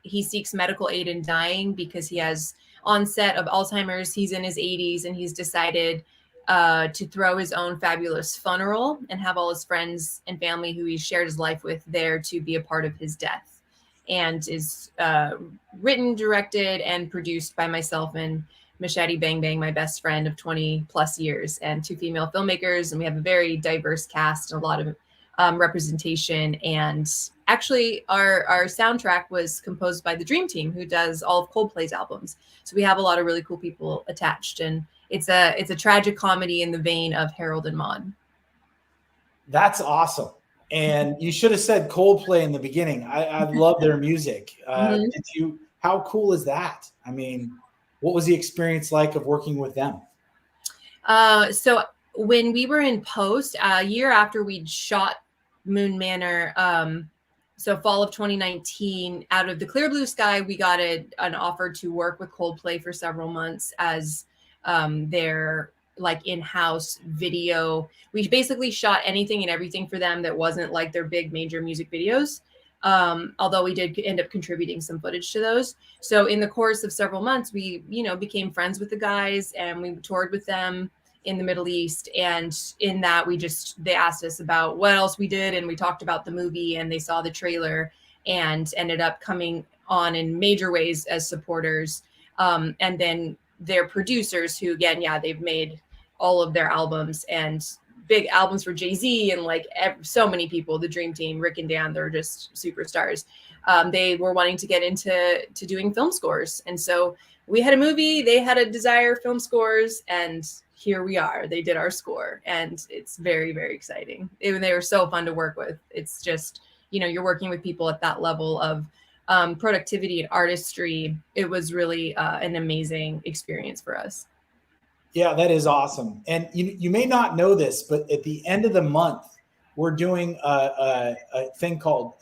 He seeks medical aid in dying because he has onset of Alzheimer's. He's in his 80s, and he's decided to throw his own fabulous funeral and have all his friends and family who he shared his life with there to be a part of his death. And is written, directed, and produced by myself and Machete Bang Bang, my best friend of 20 plus years, and 2 female filmmakers. And we have a very diverse cast and a lot of representation. And actually, our soundtrack was composed by the Dream Team, who does all of Coldplay's albums. So we have a lot of really cool people attached, and it's a tragic comedy in the vein of Harold and Maude. That's awesome. And you should have said Coldplay in the beginning. I love their music. How cool is that? I mean, what was the experience like of working with them? So when we were in post, a year after we'd shot Moon Manor, so fall of 2019, out of the clear blue sky, we got an offer to work with Coldplay for several months as their like in-house video. We basically shot anything and everything for them that wasn't like their big major music videos. Although we did end up contributing some footage to those. So in the course of several months, we, became friends with the guys, and we toured with them in the Middle East. And in that, they asked us about what else we did. And we talked about the movie, and they saw the trailer and ended up coming on in major ways as supporters. And then their producers, who again, they've made all of their albums and big albums for Jay-Z and like so many people, the Dream Team, Rick and Dan, they're just superstars. They were wanting to get into doing film scores. And so we had a movie, they had a desire film scores, and here we are. They did our score, and it's very, very exciting. They were so fun to work with. It's just, you're working with people at that level of productivity and artistry. It was really an amazing experience for us. Yeah, that is awesome. And you may not know this, but at the end of the month, we're doing a thing called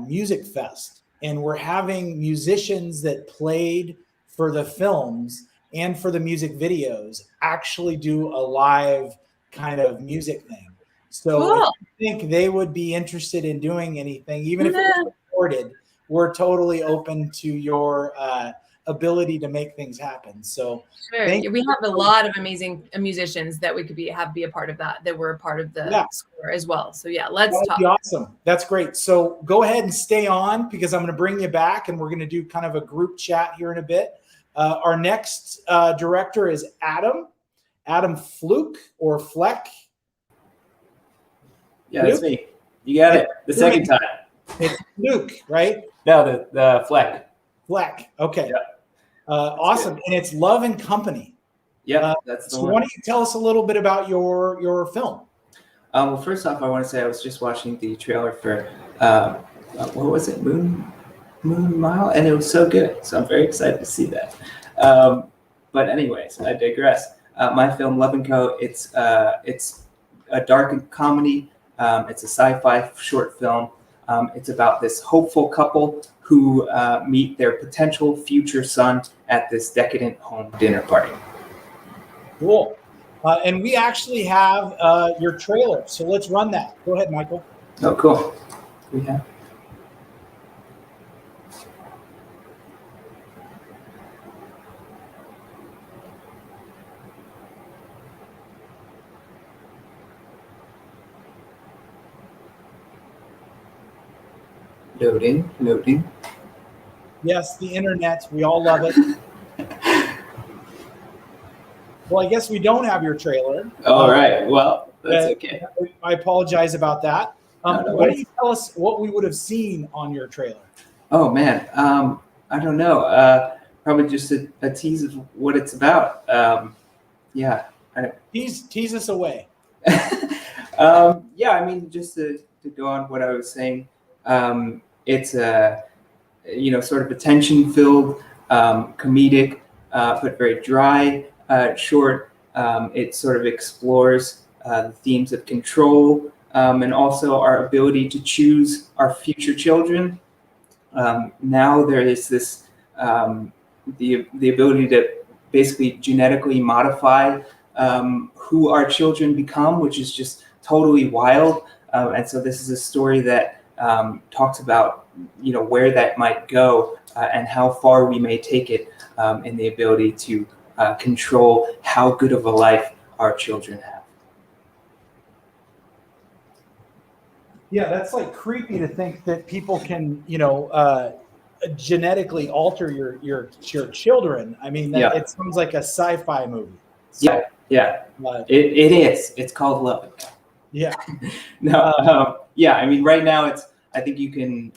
Music Fest. And we're having musicians that played for the films and for the music videos actually do a live kind of music thing. So cool. If you think they would be interested in doing anything, even if it's recorded, we're totally open to your ability to make things happen. So sure. We have a lot of amazing musicians that we could be a part of that were a part of the score as well. So let's talk. Awesome. That's great. So go ahead and stay on, because I'm going to bring you back, and we're going to do kind of a group chat here in a bit. Our next director is Adam Fluke or Fleck. Yeah, that's me. You got it. The second time. It's Fluke, right? No, the Fleck. Fleck. Okay. Yeah. Awesome. Good. And it's Love and Company. Yeah, that's the so one. Why don't you tell us a little bit about your film? Well, first off, I want to say I was just watching the trailer for what was it, Moon Mile, and it was so good. So I'm very excited to see that. But anyways, I digress. My film Love and Co. It's a dark comedy. It's a sci-fi short film. It's about this hopeful couple who meet their potential future son at this decadent home dinner party. Cool. And we actually have your trailer, so let's run that. Go ahead, Michael. Oh, cool. We have. Loading. Yes, the internet. We all love it. Well, I guess we don't have your trailer. All right. Well, that's okay. I apologize about that. No why don't you tell us what we would have seen on your trailer? Oh, man. I don't know. Probably just a tease of what it's about. Yeah. Tease us away. Yeah, I mean, just to go on what I was saying, it's a, sort of attention-filled, comedic, but very dry, short. It sort of explores the themes of control and also our ability to choose our future children. Now there is this, the ability to basically genetically modify who our children become, which is just totally wild. And so this is a story that talks about, where that might go and how far we may take it in the ability to control how good of a life our children have. Yeah, that's like creepy to think that people can, genetically alter your children. I mean, it sounds like a sci-fi movie. So, yeah. It is. It's called Love. Yeah. No, yeah. I mean, right now I think you can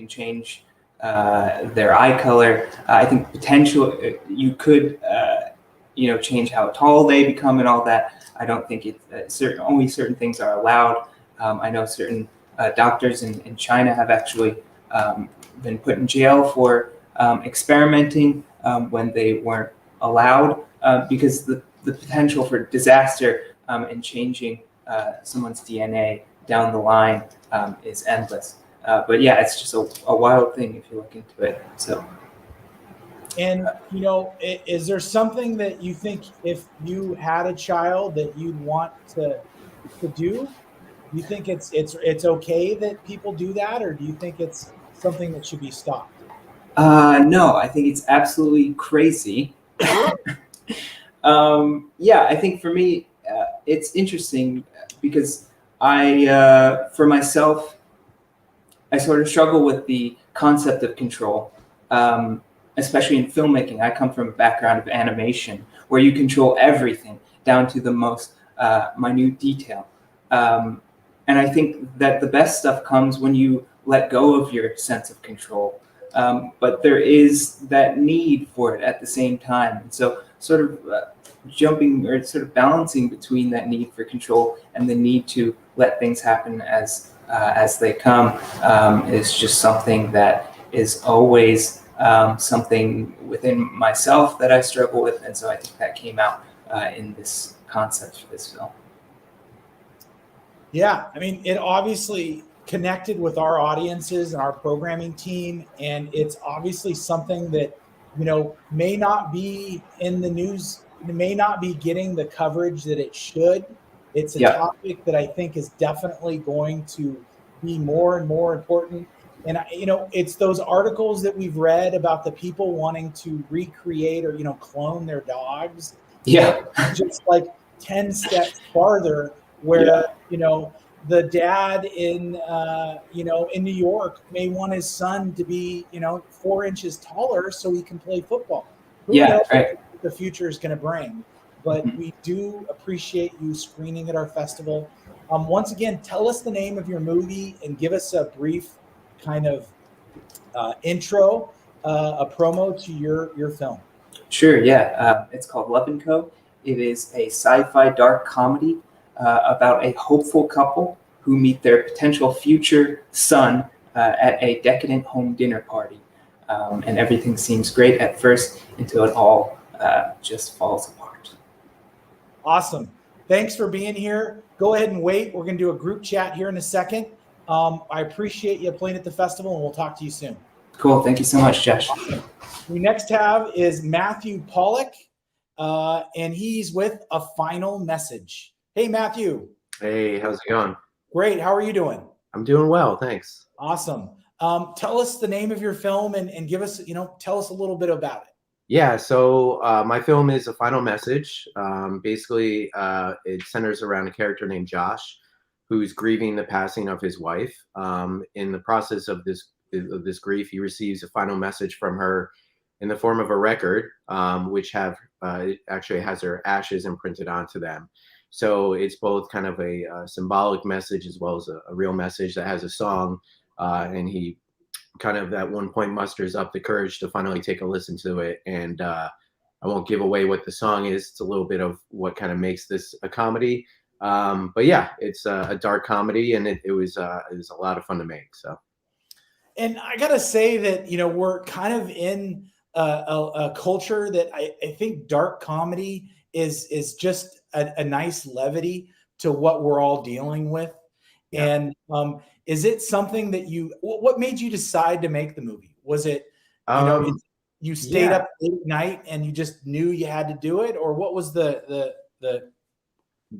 change their eye color. I think you could change how tall they become and all that. I don't think only certain things are allowed. I know certain doctors in China have actually been put in jail for experimenting when they weren't allowed because the potential for disaster and changing someone's DNA down the line is endless. But yeah, it's just a wild thing if you look into it. So. And is there something that you think if you had a child that you'd want to do? Do you think it's okay that people do that, or do you think it's something that should be stopped? No, I think it's absolutely crazy. Yeah, I think for me, it's interesting because for myself, I sort of struggle with the concept of control, especially in filmmaking. I come from a background of animation where you control everything down to the most minute detail. And I think that the best stuff comes when you let go of your sense of control. But there is that need for it at the same time. And so, sort of jumping or sort of balancing between that need for control and the need to let things happen as they come is just something that is always something within myself that I struggle with. And so I think that came out in this concept for this film. Yeah, I mean, it obviously connected with our audiences and our programming team, and it's obviously something that may not be in the news, may not be getting the coverage that it should. It's a topic that I think is definitely going to be more and more important. And it's those articles that we've read about the people wanting to recreate or clone their dogs. Yeah, just like 10 steps farther, where the dad in in New York may want his son to be 4 inches taller so he can play football. Who knows what the future is going to bring? But we do appreciate you screening at our festival. Once again, tell us the name of your movie and give us a brief kind of intro, a promo to your film. Sure, yeah. It's called Love & Co. It is a sci-fi dark comedy about a hopeful couple who meet their potential future son at a decadent home dinner party. And everything seems great at first until it all just falls apart. Awesome. Thanks for being here. Go ahead and wait. We're going to do a group chat here in a second. I appreciate you playing at the festival, and we'll talk to you soon. Cool. Thank you so much, Josh. Awesome. We next have is Matthew Pollock, and he's with A Final Message. Hey, Matthew. Hey, how's it going? Great. How are you doing? I'm doing well, thanks. Awesome. Tell us the name of your film and give us, tell us a little bit about it. Yeah, so my film is A Final Message. Basically, it centers around a character named Josh, who's grieving the passing of his wife. In the process of this grief, he receives a final message from her in the form of a record, which actually has her ashes imprinted onto them. So it's both kind of a symbolic message as well as a real message that has a song, and he kind of at one point musters up the courage to finally take a listen to it. And I won't give away what the song is. It's a little bit of what kind of makes this a comedy. But yeah, it's a dark comedy, and it was a lot of fun to make. So. And I gotta say that we're kind of in a culture that I think dark comedy is just a nice levity to what we're all dealing with. Yeah. And is it something that what made you decide to make the movie? Was it you stayed up late at night and you just knew you had to do it, or what was the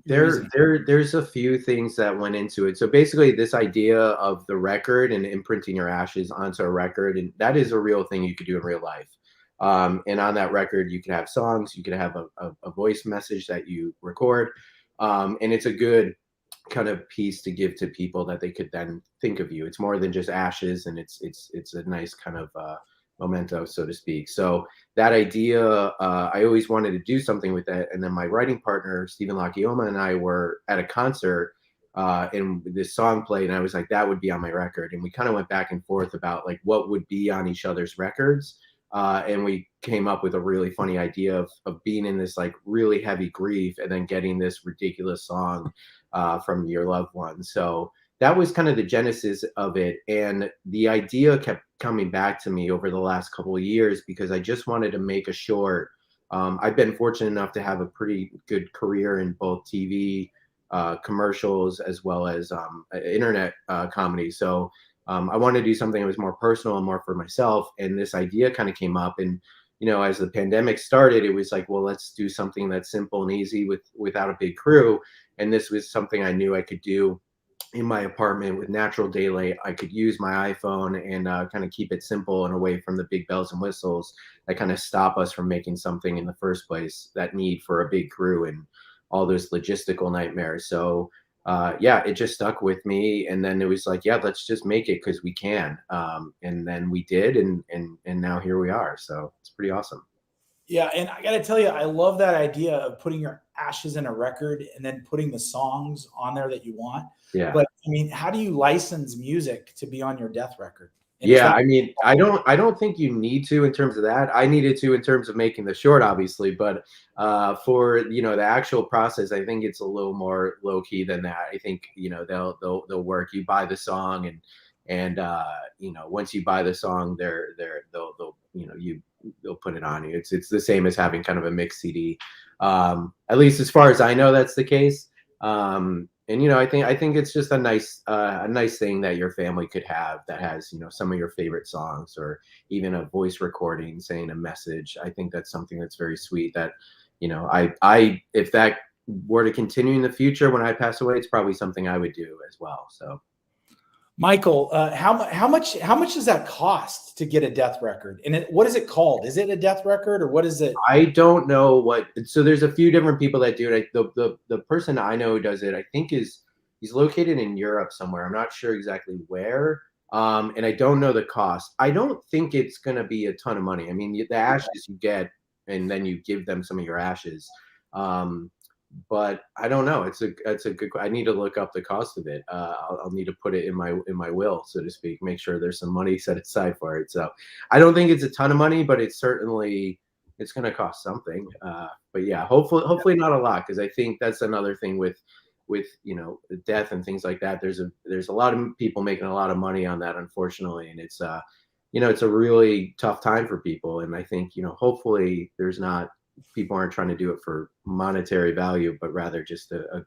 There's a few things that went into it. So basically this idea of the record and imprinting your ashes onto a record, and that is a real thing you could do in real life. And on that record, you could have songs, you could have a voice message that you record. And it's a good kind of piece to give to people that they could then think of you. It's more than just ashes, and it's a nice kind of memento, so to speak. So that idea, I always wanted to do something with that. And then my writing partner, Stephen Lakioma, and I were at a concert, and this song played, and I was like, that would be on my record. And we kind of went back and forth about like what would be on each other's records. And we came up with a really funny idea of being in this like really heavy grief and then getting this ridiculous song from your loved one. So that was kind of the genesis of it. And the idea kept coming back to me over the last couple of years because I just wanted to make a short. I've been fortunate enough to have a pretty good career in both TV, commercials, as well as internet comedy. So I wanted to do something that was more personal and more for myself. And this idea kind of came up. And as the pandemic started, it was like, well, let's do something that's simple and easy without a big crew. And this was something I knew I could do in my apartment with natural daylight. I could use my iPhone and kind of keep it simple and away from the big bells and whistles that kind of stop us from making something in the first place, that need for a big crew and all those logistical nightmares. So yeah, it just stuck with me. And then it was like, yeah, let's just make it because we can. And then we did, and now here we are. So it's pretty awesome. Yeah, and I got to tell you, I love that idea of putting your ashes in a record and then putting the songs on there that you want. Yeah. But I mean, how do you license music to be on your death record? And Yeah, I mean, I don't think you need to in terms of that. I needed to in terms of making the short, obviously, but for the actual process, I think it's a little more low key than that. I think they'll work. You buy the song, and once you buy the song, they'll put it on you. It's the same as having kind of a mixed CD. At least as far as I know, that's the case. And I think it's just a nice thing that your family could have that has some of your favorite songs, or even a voice recording saying a message. I think that's something that's very sweet. That I if that were to continue in the future when I pass away, it's probably something I would do as well. So. Michael, how much does that cost to get a death record? And what is it called? Is it a death record, or what is it? I don't know what. So there's a few different people that do it. The person I know who does it, I think he's located in Europe somewhere. I'm not sure exactly where. And I don't know the cost. I don't think it's going to be a ton of money. I mean, the ashes you get, and then you give them some of your ashes. But I don't know. It's a good. I need to look up the cost of it. I'll need to put it in my will, so to speak. Make sure there's some money set aside for it. So I don't think it's a ton of money, but it's going to cost something. But yeah, hopefully not a lot, because I think that's another thing with death and things like that. There's a lot of people making a lot of money on that, unfortunately, and it's it's a really tough time for people. And I think hopefully people aren't trying to do it for monetary value, but rather just a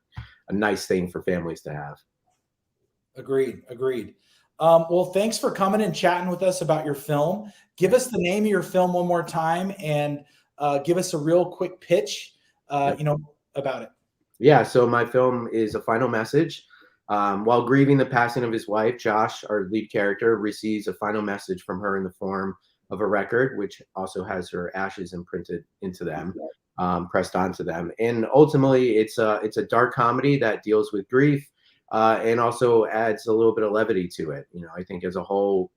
nice thing for families to have. Agreed. Well, thanks for coming and chatting with us about your film. Give us the name of your film one more time, and give us a real quick pitch, about it. Yeah. So my film is A Final Message. While grieving the passing of his wife, Josh, our lead character, receives a final message from her in the form of a record, which also has her ashes imprinted into them, pressed onto them. And ultimately, it's a dark comedy that deals with grief, and also adds a little bit of levity to it. I think as a whole,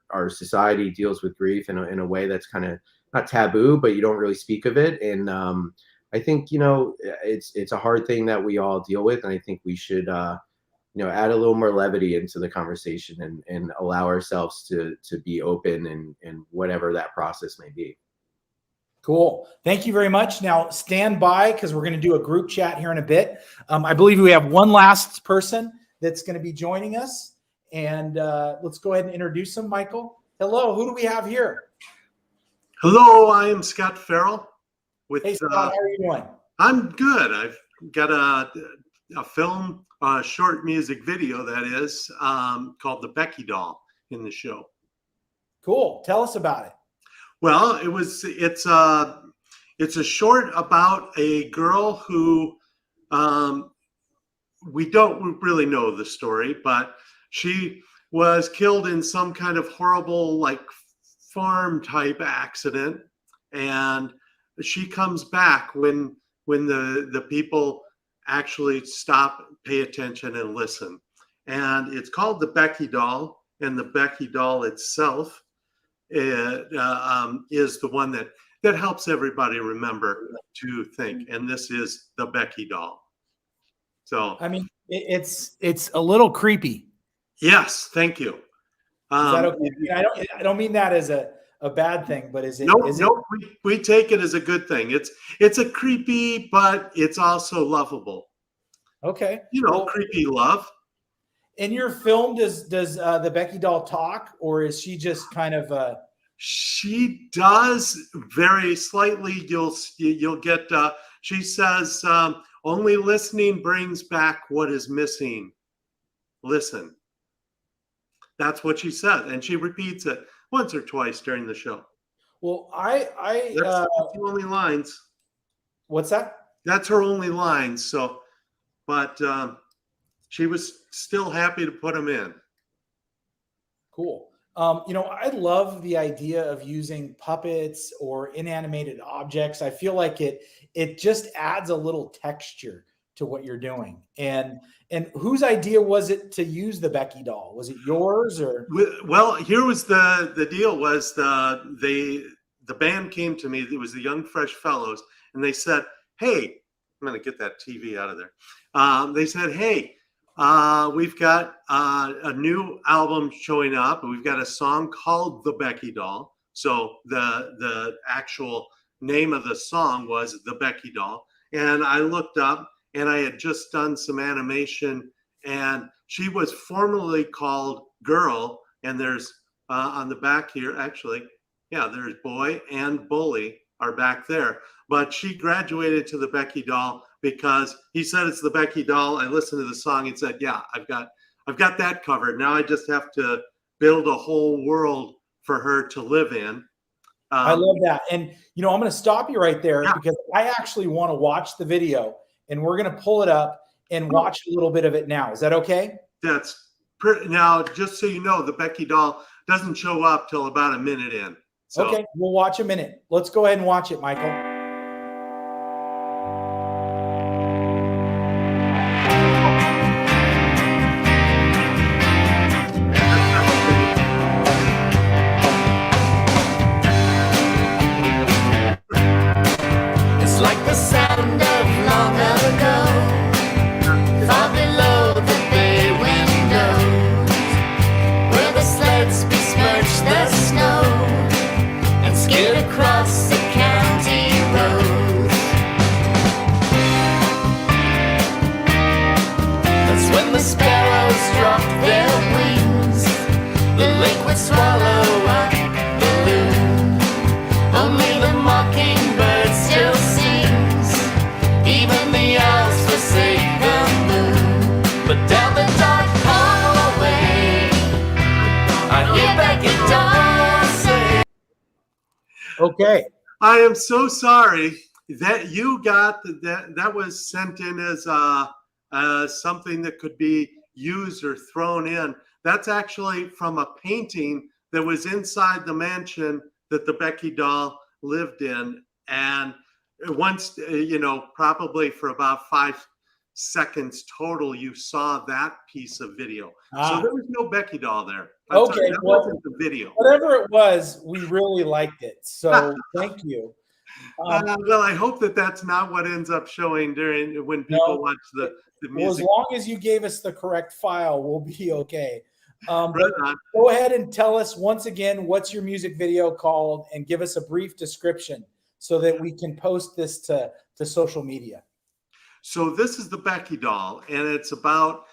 our society deals with grief in a way that's kind of not taboo, but you don't really speak of it. And I think it's a hard thing that we all deal with, and I think we should add a little more levity into the conversation and allow ourselves to be open and whatever that process may be. Cool. Thank you very much. Now stand by, because we're going to do a group chat here in a bit. I believe we have one last person that's going to be joining us, and let's go ahead and introduce him. Michael, hello. Who do we have here? Hello, I am Scott Farrell. Hey, Scott, how are you doing? I'm good. I've got a film, a short music video, that is, called The Becky Doll, in the show. Cool. Tell us about it. Well, it's a short about a girl who, we don't really know the story, but she was killed in some kind of horrible, like, farm type accident, and she comes back when the people actually stop, pay attention, and listen. And it's called The Becky Doll, and the Becky Doll itself is the one that helps everybody remember to think. And this is the Becky doll. So I mean, it's a little creepy. yes, thank you. Is that okay? I don't mean that as a bad thing, but is it? No, we take it as a good thing. It's a creepy, but it's also lovable. Okay. Creepy love. In your film, does the Becky doll talk, or is she just kind of She does very slightly. You'll get. She says, "Only listening brings back what is missing. Listen." That's what she said, and she repeats it once or twice during the show. Well, that's the only lines. What's that? That's her only lines. So, but she was still happy to put them in. Cool. I love the idea of using puppets or inanimated objects. I feel like it just adds a little texture to what you're doing. And whose idea was it to use the Becky doll? Was it yours or? Well, here was the deal was the band came to me. It was the Young Fresh Fellows, and they said, "Hey, I'm going to get that TV out of there." They said, "Hey, we've got a new album showing up, and we've got a song called The Becky Doll." So the actual name of the song was The Becky Doll. And I looked up, and I had just done some animation, and she was formerly called Girl. And there's on the back here, actually, yeah, there's Boy and Bully are back there. But she graduated to the Becky Doll because he said it's the Becky doll. I listened to the song and said, "Yeah, I've got that covered. Now I just have to build a whole world for her to live in." I love that. And I'm going to stop you right there because I actually want to watch the video, and we're going to pull it up and watch a little bit of it now. Is that okay? That's now, just so you know, the Becky doll doesn't show up till about a minute in. So. Okay, we'll watch a minute. Let's go ahead and watch it, Michael. It's like the sound of long ago, far below the bay windows, where the sleds besmirch the snow and skid across the county roads. That's when the sparrows drop their wings, the lake would swallow up the loon. Only the mockingbird still sings, even the owls forsake the moon. But down the dark hallway, I hear Becky doll say. Okay. I am so sorry that you got that was sent in as something that could be used or thrown in. That's actually from a painting that was inside the mansion that the Becky doll lived in. And once, probably for about 5 seconds total, you saw that piece of video. So there was no Becky doll there. Okay, that wasn't the video. Whatever it was, we really liked it. So thank you. Well, I hope that's not what ends up showing when people watch the music. Well, as long as you gave us the correct file, we'll be okay. But go ahead and tell us once again, what's your music video called, and give us a brief description so that we can post this to social media. So this is the Becky doll, and it's about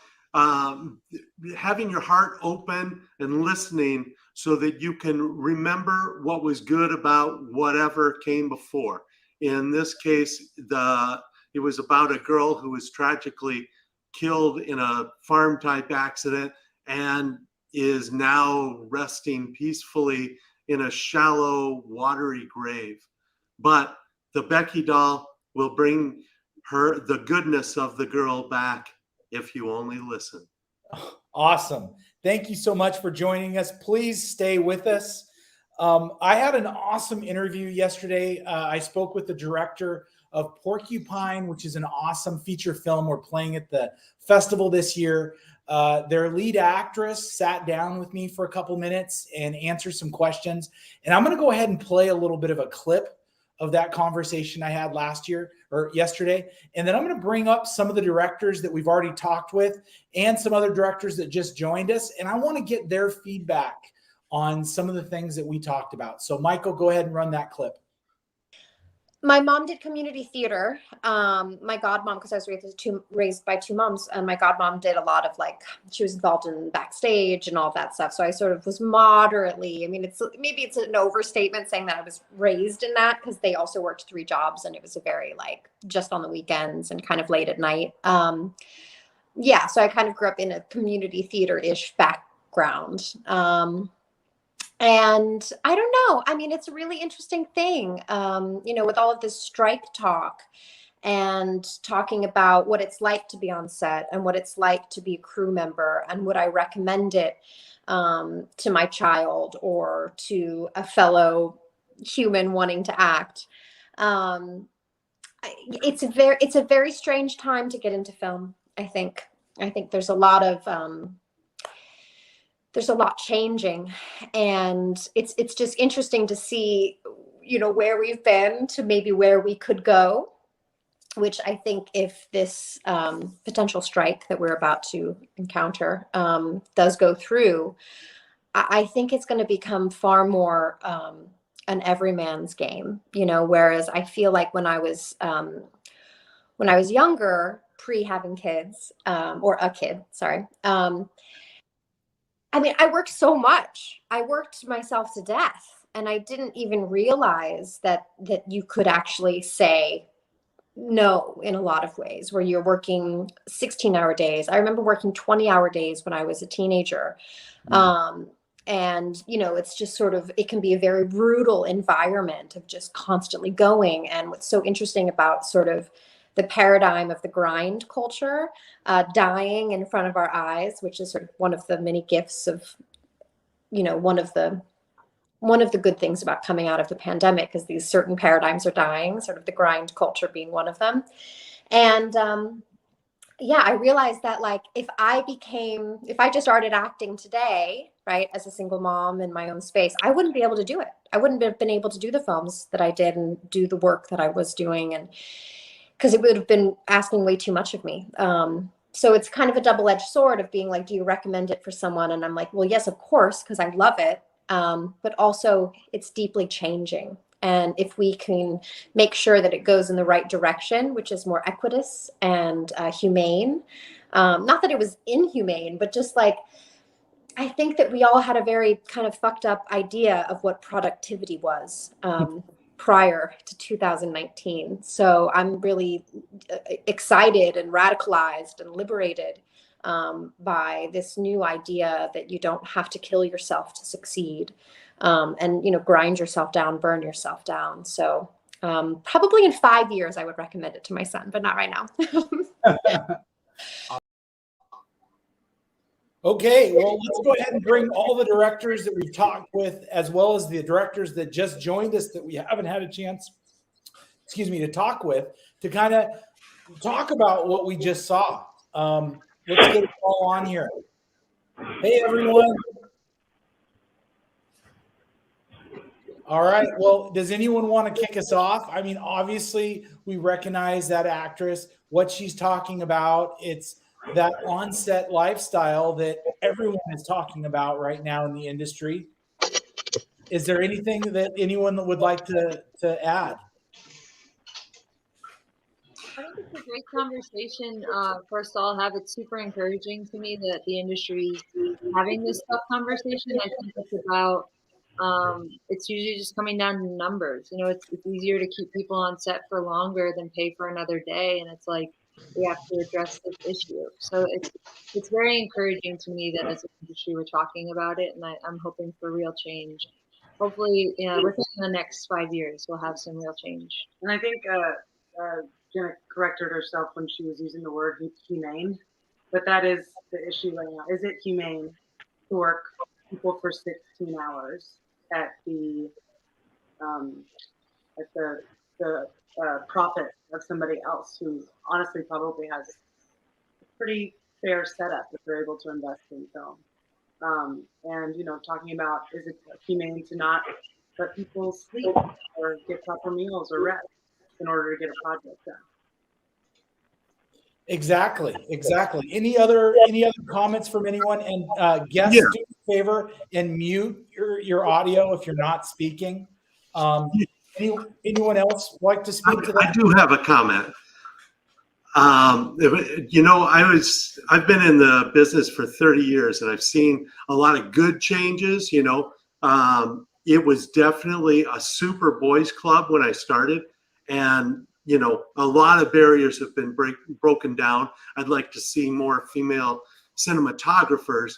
having your heart open and listening so that you can remember what was good about whatever came before. In this case, it was about a girl who was tragically killed in a farm type accident and is now resting peacefully in a shallow, watery grave. But the Becky doll will bring the goodness of the girl back if you only listen. Awesome. Thank you so much for joining us. Please stay with us. I had an awesome interview yesterday. I spoke with the director of Porcupine, which is an awesome feature film we're playing at the festival this year. Their lead actress sat down with me for a couple minutes and answered some questions. And I'm going to go ahead and play a little bit of a clip of that conversation I had yesterday. And then I'm going to bring up some of the directors that we've already talked with and some other directors that just joined us. And I want to get their feedback on some of the things that we talked about. So Michael, go ahead and run that clip. My mom did community theater. My godmom, because I was raised by two moms, and my godmom did a lot of she was involved in backstage and all that stuff. So I sort of was moderately, I mean, maybe it's an overstatement saying that I was raised in that, because they also worked 3 jobs and it was a very just on the weekends and kind of late at night. Yeah, so I kind of grew up in a community theater-ish background. And I don't know. I mean, it's a really interesting thing, with all of this strike talk and talking about what it's like to be on set and what it's like to be a crew member, and would I recommend it to my child or to a fellow human wanting to act. It's a very strange time to get into film. I think there's a lot changing, and it's just interesting to see, where we've been to maybe where we could go, which I think if this potential strike that we're about to encounter does go through, I think it's going to become far more an everyman's game, whereas I feel like when I was younger, pre having kids, or a kid, sorry, I mean, I worked so much. I worked myself to death, and I didn't even realize that you could actually say no in a lot of ways, where you're working 16-hour days. I remember working 20-hour days when I was a teenager. And, it's just sort of, it can be a very brutal environment of just constantly going. And what's so interesting about sort of the paradigm of the grind culture, dying in front of our eyes, which is sort of one of the many gifts of, one of the good things about coming out of the pandemic, is these certain paradigms are dying, sort of the grind culture being one of them. And yeah, I realized that if I just started acting today, right, as a single mom in my own space, I wouldn't be able to do it. I wouldn't have been able to do the films that I did and do the work that I was doing, and because it would have been asking way too much of me. So it's kind of a double-edged sword of being like, do you recommend it for someone? And I'm like, well, yes, of course, because I love it. But also it's deeply changing. And if we can make sure that it goes in the right direction, which is more equitous and humane, not that it was inhumane, but just I think that we all had a very kind of fucked up idea of what productivity was prior to 2019. So I'm really excited and radicalized and liberated by this new idea that you don't have to kill yourself to succeed, and grind yourself down, burn yourself down. So probably in 5 years I would recommend it to my son, but not right now. Okay, well, let's go ahead and bring all the directors that we've talked with, as well as the directors that just joined us that we haven't had a chance, to talk with, to kind of talk about what we just saw. Let's get it all on here. Hey, everyone. All right. Well, does anyone want to kick us off? I mean, obviously, we recognize that actress, what she's talking about. It's that on-set lifestyle that everyone is talking about right now in the industry. Is there anything that anyone would like to add? I think it's a great conversation for us to all have. It's super encouraging to me that the industry's having this tough conversation. I think it's about, it's usually just coming down to numbers. It's easier to keep people on set for longer than pay for another day. And it's like, we have to address this issue. So it's very encouraging to me that as an industry, we're talking about it. And I'm hoping for real change. Hopefully, within the next 5 years, we'll have some real change. And I think Jenna corrected herself when she was using the word humane, but that is the issue right now. Is it humane to work people for 16 hours at the profit of somebody else who honestly probably has a pretty fair setup if they're able to invest in film. And talking about, is it humane to not let people sleep or get proper meals or rest in order to get a project done? Exactly. Any other comments from anyone? And guests, Yeah. do me a favor and mute your audio if you're not speaking. Anyone else like to speak to that? I do have a comment. I've been in the business for 30 years and I've seen a lot of good changes. It was definitely a super boys club when I started, and a lot of barriers have been broken down. I'd like to see more female cinematographers,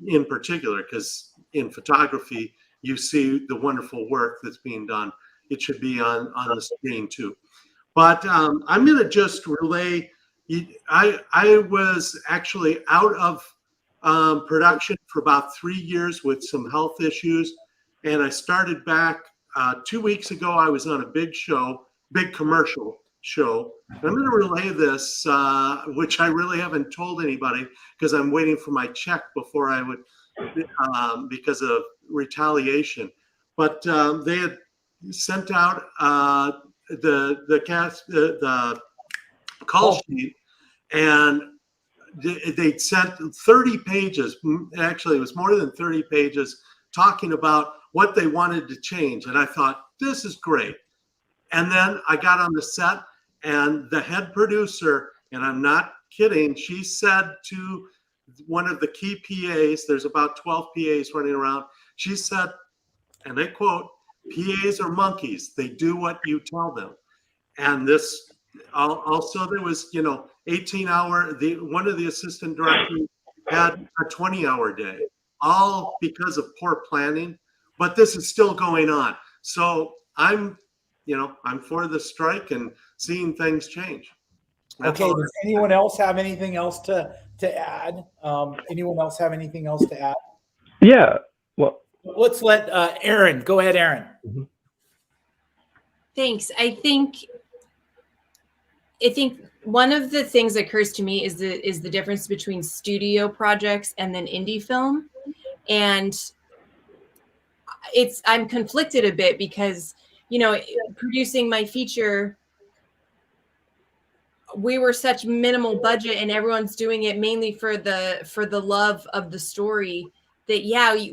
in particular, because in photography you see the wonderful work that's being done. It should be on the screen too. But I'm going to just relay. I was actually out of production for about 3 years with some health issues, and I started back 2 weeks ago. I was on a big commercial show. And I'm going to relay this, which I really haven't told anybody because I'm waiting for my check before I would, because of retaliation. But they had sent out the call sheet, and they'd sent 30 pages. Actually, it was more than 30 pages talking about what they wanted to change. And I thought, this is great. And then I got on the set, and the head producer, and I'm not kidding, she said to one of the key PAs, there's about 12 PAs running around, she said, and I quote, "PAs are monkeys. They do what you tell them." And this also, there was 18-hour. One of the assistant directors had a 20-hour day, all because of poor planning. But this is still going on. So I'm for the strike and seeing things change. That's Okay. all. Does anyone else have anything else to add? Anyone else have anything else to add? Yeah. Well, let's let Aaron go ahead. Aaron. Thanks. I think one of the things that occurs to me is the difference between studio projects and then indie film. And I'm conflicted a bit because, producing my feature, we were such minimal budget and everyone's doing it mainly for the love of the story that,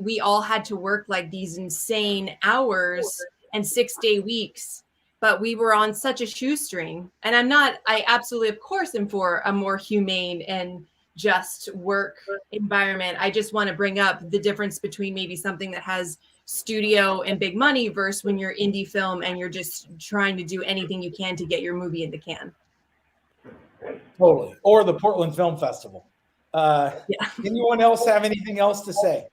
we all had to work like these insane hours and 6-day weeks, but we were on such a shoestring. And I absolutely, of course, am for a more humane and just work environment. I just want to bring up the difference between maybe something that has studio and big money versus when you're indie film and you're just trying to do anything you can to get your movie in the can. Totally. Or the Portland Film Festival. Anyone else have anything else to say?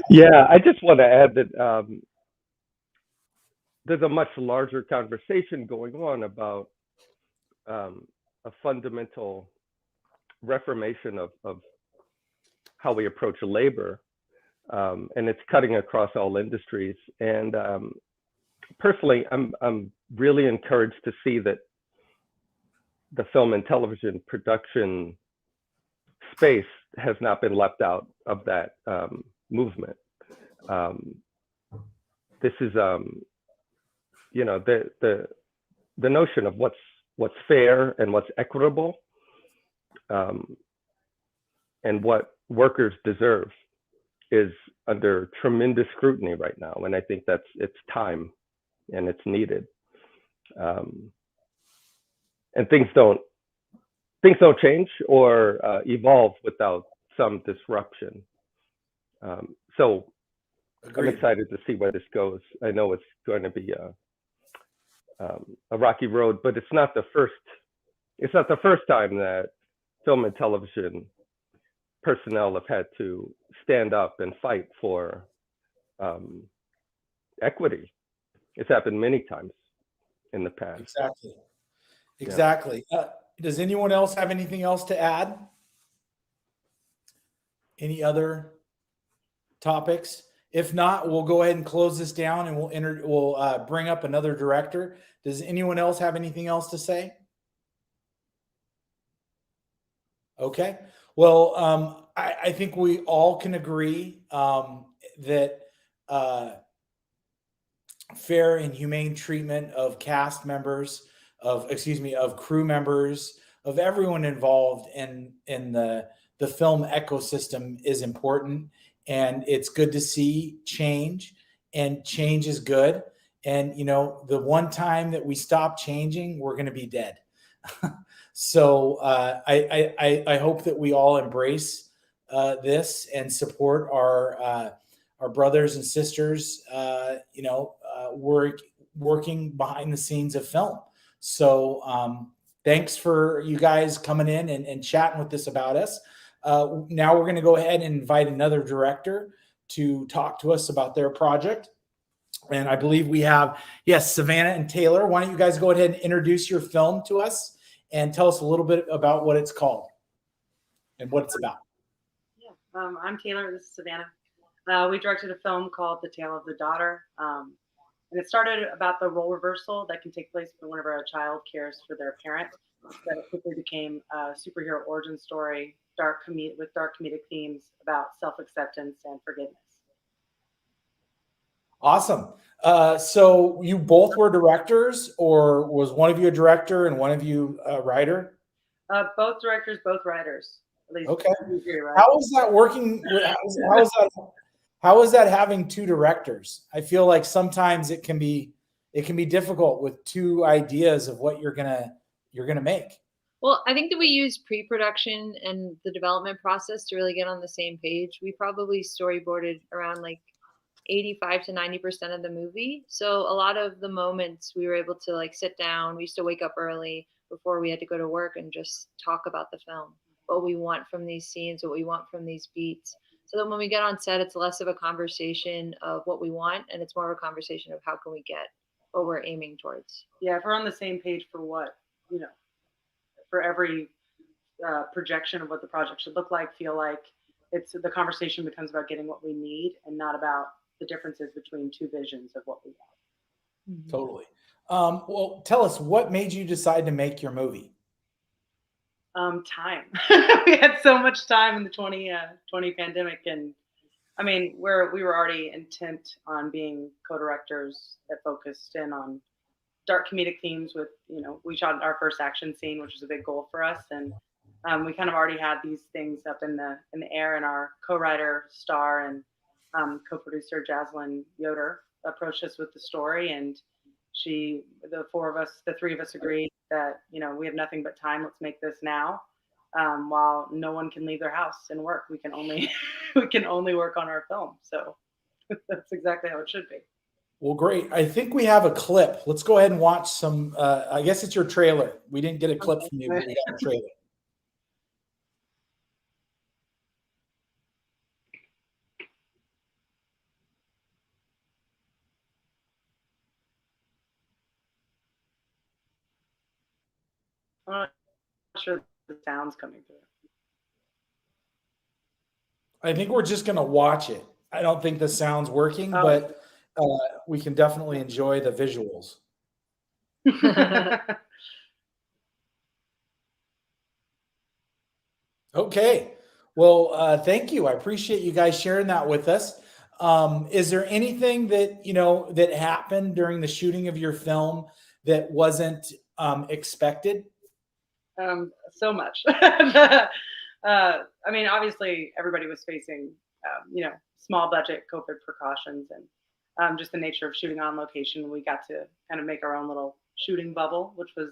Yeah, I just want to add that there's a much larger conversation going on about a fundamental reformation of how we approach labor, and it's cutting across all industries. And personally, I'm really encouraged to see that the film and television production space has not been left out of that movement. This is, the notion of what's fair and what's equitable, and what workers deserve is under tremendous scrutiny right now. And I think it's time and it's needed. And things don't change or evolve without some disruption. So Agreed. I'm excited to see where this goes. I know it's going to be a rocky road, but it's not the first time that film and television personnel have had to stand up and fight for equity. It's happened many times in the past. Exactly. Does anyone else have anything else to add? Any other topics? If not, we'll go ahead and close this down, and we'll bring up another director. Does anyone else have anything else to say? Okay. Well, I think we all can agree that fair and humane treatment of cast members, of crew members, of everyone involved in the film ecosystem is important, and it's good to see change, and change is good. And the one time that we stop changing, we're going to be dead. So I hope that we all embrace this and support our brothers and sisters, working behind the scenes of film. So thanks for you guys coming in and chatting with us about us. Now we're going to go ahead and invite another director to talk to us about their project. And I believe we have, yes, Savannah and Taylor. Why don't you guys go ahead and introduce your film to us and tell us a little bit about what it's called and what it's about. Yeah, I'm Taylor. This is Savannah. We directed a film called The Tale of the Daughter. And it started about the role reversal that can take place whenever a child cares for their parent. That it quickly became a superhero origin story, with dark comedic themes about self-acceptance and forgiveness. Awesome. So you both were directors, or was one of you a director and one of you a writer? Both directors, both writers. At least Okay. agree, right? How is that working? How is that having two directors? I feel like sometimes it can be difficult with two ideas of what you're gonna make. Well, I think that we use pre-production and the development process to really get on the same page. We probably storyboarded around like 85 to 90% of the movie. So a lot of the moments we were able to like sit down. We used to wake up early before we had to go to work and just talk about the film, what we want from these scenes, what we want from these beats. So that when we get on set, it's less of a conversation of what we want, and it's more of a conversation of how can we get what we're aiming towards. Yeah, if we're on the same page for what, for every projection of what the project should look like, feel like, it's the conversation becomes about getting what we need and not about the differences between two visions of what we want. Mm-hmm. Totally. Well, tell us, what made you decide to make your movie? Time. We had so much time in the 2020 pandemic, and I mean, we were already intent on being co-directors that focused in on dark comedic themes. With we shot our first action scene, which was a big goal for us, and we kind of already had these things up in the air. And our co-writer, star, and co-producer Jaslyn Yoder approached us with the story, and the three of us agreed that we have nothing but time. Let's make this now. While no one can leave their house and work, we can only work on our film. So that's exactly how it should be. Well, great. I think we have a clip. Let's go ahead and watch some. I guess it's your trailer. We didn't get a clip from you, but we got a trailer. I'm not sure the sound's coming through. I think we're just going to watch it. I don't think the sound's working, but we can definitely enjoy the visuals. Okay. Well, thank you. I appreciate you guys sharing that with us. Is there anything that that happened during the shooting of your film that wasn't expected? So much. I mean, obviously, everybody was facing, small budget COVID precautions, and just the nature of shooting on location. We got to kind of make our own little shooting bubble, which was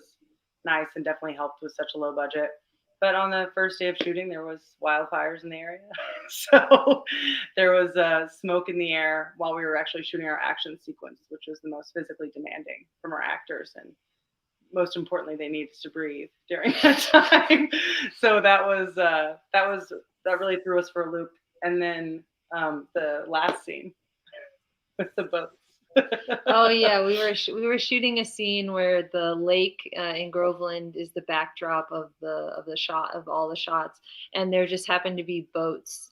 nice and definitely helped with such a low budget. But on the first day of shooting, there was wildfires in the area, so there was smoke in the air while we were actually shooting our action sequence, which was the most physically demanding from our actors, and most importantly, they needed to breathe during that time. So that really threw us for a loop. And then the last scene with the boats. Oh yeah, we were shooting a scene where the lake in Groveland is the backdrop of the shot of all the shots, and there just happened to be boats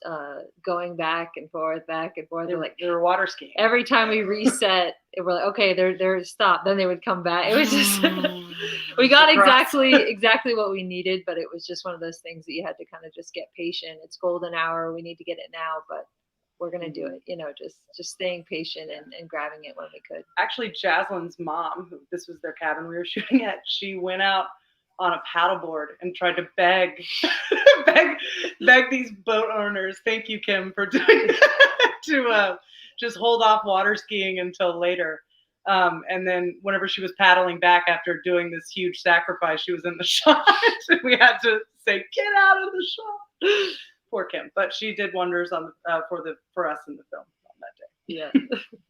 going back and forth, back and forth. They were water skiing. Every time we reset, we're like, okay, they're stopped. Then they would come back. It was just we got exactly what we needed, but it was just one of those things that you had to kind of just get patient. It's golden hour. We need to get it now, but we're going to do it, just staying patient and grabbing it when we could. Actually, Jaslyn's mom, this was their cabin we were shooting at, she went out on a paddleboard and tried to beg these boat owners, thank you, Kim, for doing that, to just hold off water skiing until later. And then whenever she was paddling back after doing this huge sacrifice, she was in the shot. And we had to say, get out of the shot. Poor Kim, but she did wonders on for us in the film on that day.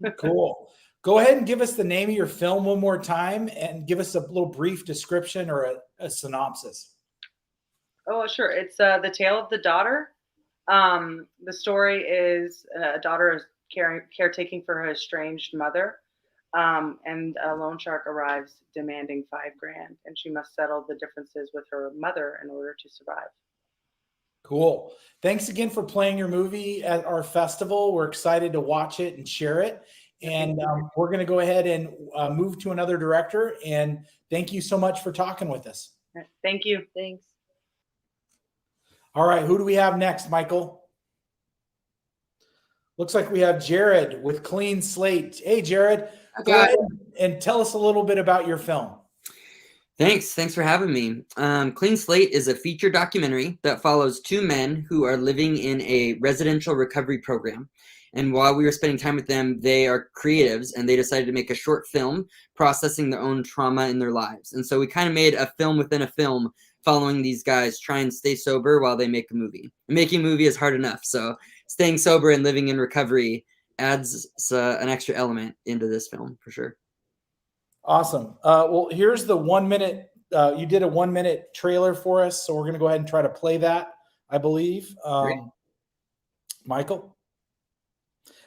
Yeah. Cool. Go ahead and give us the name of your film one more time and give us a little brief description or a synopsis. Oh, sure. It's The Tale of the Daughter. The story is a daughter is caretaking for her estranged mother, and a loan shark arrives demanding $5,000, and she must settle the differences with her mother in order to survive. Cool. Thanks again for playing your movie at our festival. We're excited to watch it and share it. And we're going to go ahead and move to another director. And thank you so much for talking with us. Thank you. Thanks. All right. Who do we have next, Michael? Looks like we have Jared with Clean Slate. Hey, Jared. Okay. Go ahead and tell us a little bit about your film. Thanks for having me. Clean Slate is a feature documentary that follows two men who are living in a residential recovery program. And while we were spending time with them, they are creatives and they decided to make a short film processing their own trauma in their lives. And so we kind of made a film within a film following these guys try and stay sober while they make a movie. And making a movie is hard enough. So staying sober and living in recovery adds an extra element into this film for sure. Awesome. Well, here's the 1 minute. You did a 1 minute trailer for us, so we're going to go ahead and try to play that, I believe. Michael,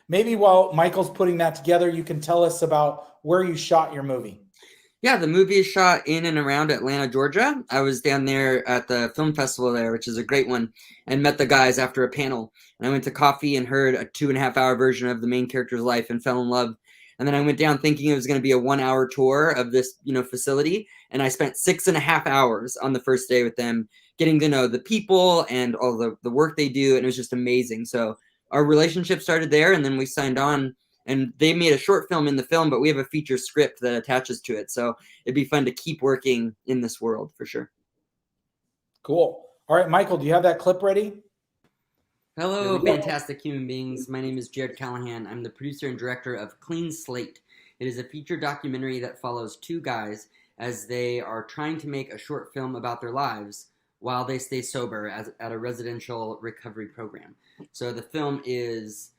maybe while Michael's putting that together, you can tell us about where you shot your movie. Yeah, the movie is shot in and around Atlanta, Georgia. I was down there at the film festival there, which is a great one, and met the guys after a panel. And I went to coffee and heard a 2.5-hour version of the main character's life and fell in love. And then I went down thinking it was going to be a 1-hour tour of this, facility. And I spent 6.5 hours on the first day with them, getting to know the people and all the work they do. And it was just amazing. So our relationship started there, and then we signed on. And they made a short film in the film, but we have a feature script that attaches to it. So it'd be fun to keep working in this world for sure. Cool. All right, Michael, do you have that clip ready? Hello, fantastic human beings. My name is Jared Callahan. I'm the producer and director of Clean Slate. It is a feature documentary that follows two guys as they are trying to make a short film about their lives while they stay sober at a residential recovery program. So the film is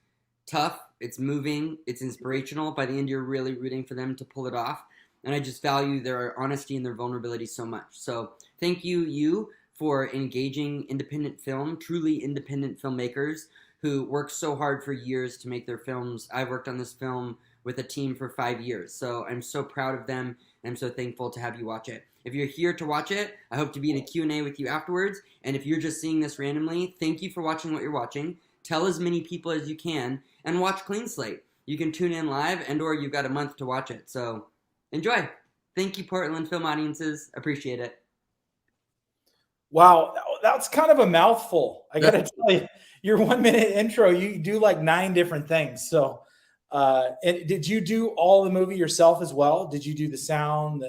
tough, it's moving, it's inspirational. By the end, you're really rooting for them to pull it off. And I just value their honesty and their vulnerability so much. So thank you for engaging independent film, truly independent filmmakers who work so hard for years to make their films. I've worked on this film with a team for 5 years. So I'm so proud of them. And I'm so thankful to have you watch it. If you're here to watch it, I hope to be in a Q&A with you afterwards. And if you're just seeing this randomly, thank you for watching what you're watching. Tell as many people as you can and watch Clean Slate. You can tune in live or you've got a month to watch it. So enjoy. Thank you, Portland film audiences. Appreciate it. Wow, that's kind of a mouthful. I got to tell you, your 1 minute intro, you do like 9 different things. So, and did you do all the movie yourself as well? Did you do the sound,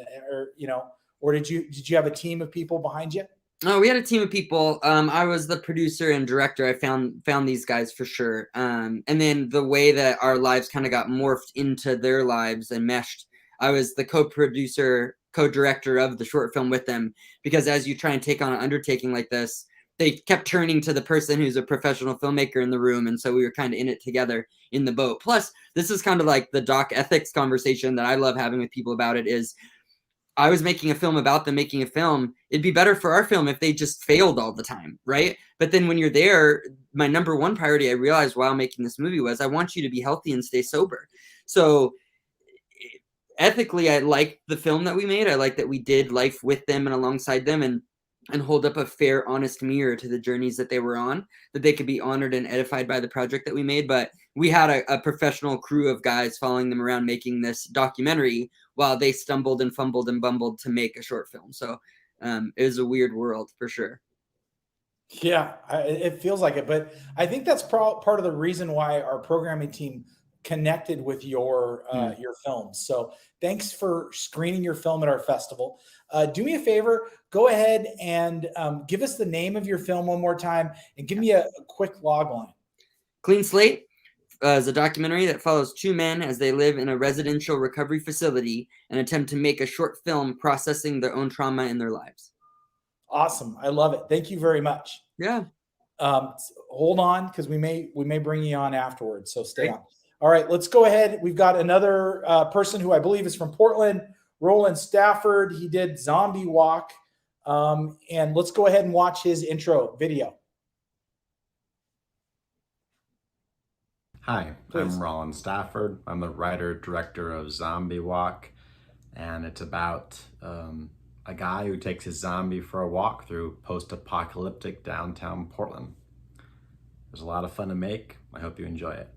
or did you have a team of people behind you? Oh, we had a team of people. I was the producer and director. I found these guys for sure. And then the way that our lives kind of got morphed into their lives and meshed, I was the co-producer, co-director of the short film with them, because as you try and take on an undertaking like this, they kept turning to the person who's a professional filmmaker in the room. And so we were kind of in it together in the boat. Plus, this is kind of like the doc ethics conversation that I love having with people about it is, I was making a film about them making a film. It'd be better for our film if they just failed all the time, right? But then when you're there, my number one priority I realized while making this movie was I want you to be healthy and stay sober. So ethically, I like the film that we made. I like that we did life with them and alongside them, and hold up a fair, honest mirror to the journeys that they were on, that they could be honored and edified by the project that we made. But we had a professional crew of guys following them around making this documentary while they stumbled and fumbled and bumbled to make a short film. So it was a weird world for sure. Yeah, it feels like it, but I think that's part of the reason why our programming team connected with your films. So thanks for screening your film at our festival. Do me a favor, go ahead and give us the name of your film one more time, and give me a quick log line. Clean Slate is a documentary that follows two men as they live in a residential recovery facility and attempt to make a short film processing their own trauma in their lives. Awesome. I love it. Thank you very much. Yeah. Hold on, because we may bring you on afterwards. So stay on. All right, let's go ahead. We've got another person who I believe is from Portland, Roland Stafford. He did Zombie Walk. And let's go ahead and watch his intro video. Hi, I'm Roland Stafford. I'm the writer-director of Zombie Walk, and it's about a guy who takes his zombie for a walk through post-apocalyptic downtown Portland. It was a lot of fun to make. I hope you enjoy it.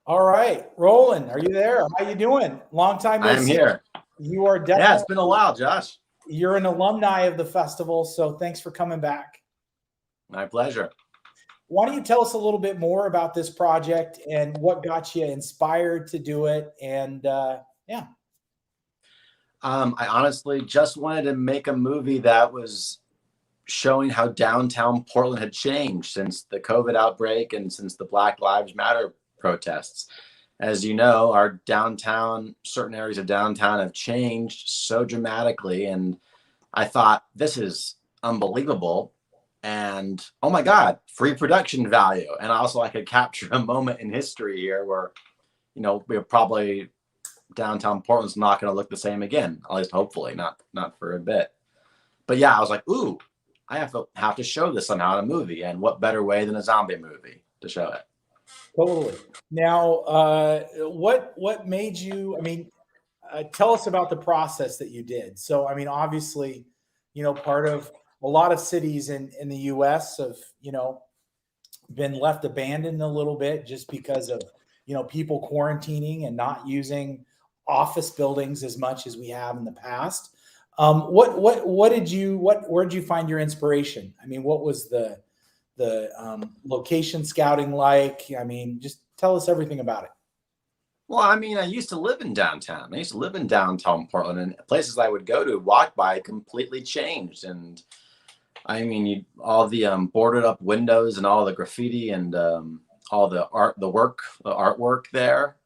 All right, Roland, are you there? How you doing? Long time no see. I'm here. You are definitely. Yeah, it's been a while, Josh. You're an alumni of the festival, so thanks for coming back. My pleasure. Why don't you tell us a little bit more about this project and what got you inspired to do it? And yeah. I honestly just wanted to make a movie that was showing how downtown Portland had changed since the COVID outbreak and since the Black Lives Matter protests. As you know, our downtown, certain areas of downtown have changed so dramatically. And I thought, this is unbelievable. And oh my God, free production value. And also I could capture a moment in history here where, you know, we're probably downtown Portland's not going to look the same again, at least hopefully not for a bit. But yeah, I was like, ooh, I have to show this somehow in a movie, and what better way than a zombie movie to show it? Totally. Now, what made you? I mean, tell us about the process that you did. So, I mean, obviously, you know, part of a lot of cities in the U.S. have, you know, been left abandoned a little bit just because of, you know, people quarantining and not using office buildings as much as we have in the past. Where did you find your inspiration? I mean, what was the location scouting like? I mean, just tell us everything about it. Well, I mean, I used to live in downtown. I used to live in downtown Portland, and places I would go to walk by completely changed. And I mean, all the boarded up windows and all the graffiti and all the artwork there.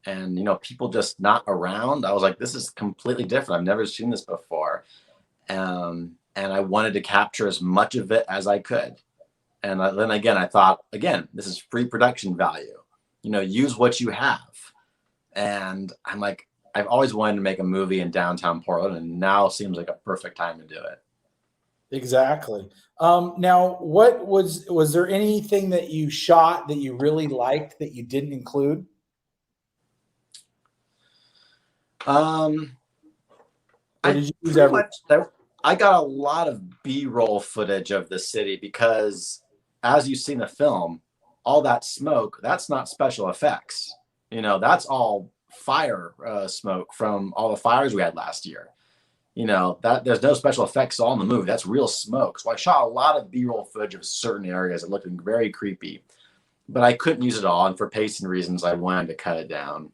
And, you know, people just not around. I was like, this is completely different. I've never seen this before. And I wanted to capture as much of it as I could. And then again, I thought, again, this is free production value. You know, use what you have. And I'm like, I've always wanted to make a movie in downtown Portland, and now seems like a perfect time to do it. Exactly. Now, what was there anything that you shot that you really liked that you didn't include? I got a lot of B-roll footage of the city because, as you see in the film, all that smoke, that's not special effects. You know, that's all fire smoke from all the fires we had last year. You know, that there's no special effects all in the movie. That's real smoke. So I shot a lot of B-roll footage of certain areas that looked very creepy, but I couldn't use it all. And for pacing reasons, I wanted to cut it down.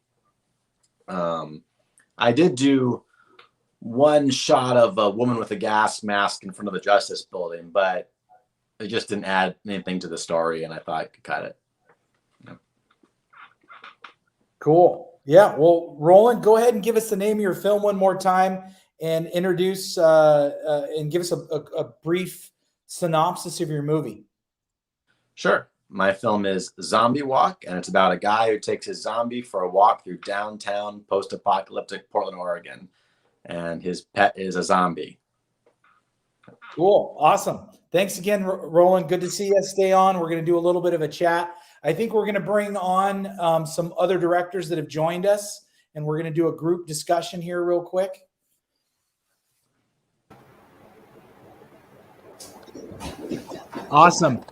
I did do one shot of a woman with a gas mask in front of the Justice Building, but it just didn't add anything to the story, and I thought I could cut it. Yeah. Cool. Yeah. Well, Roland, go ahead and give us the name of your film one more time and introduce and give us a brief synopsis of your movie. Sure. My film is Zombie Walk, and it's about a guy who takes his zombie for a walk through downtown post-apocalyptic Portland, Oregon, and his pet is a zombie. Cool. Awesome. Thanks again, Roland. Good to see you. Stay on. We're going to do a little bit of a chat. I think we're going to bring on some other directors that have joined us, and we're going to do a group discussion here real quick. Awesome.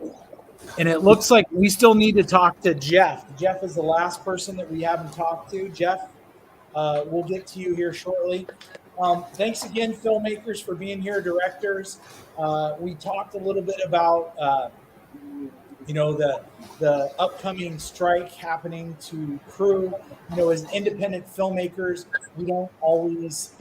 And it looks like we still need to talk to Jeff. Jeff is the last person that we haven't talked to. Jeff, we'll get to you here shortly. Thanks again, filmmakers, for being here, directors. We talked a little bit about, the upcoming strike happening to crew. As independent filmmakers, we don't always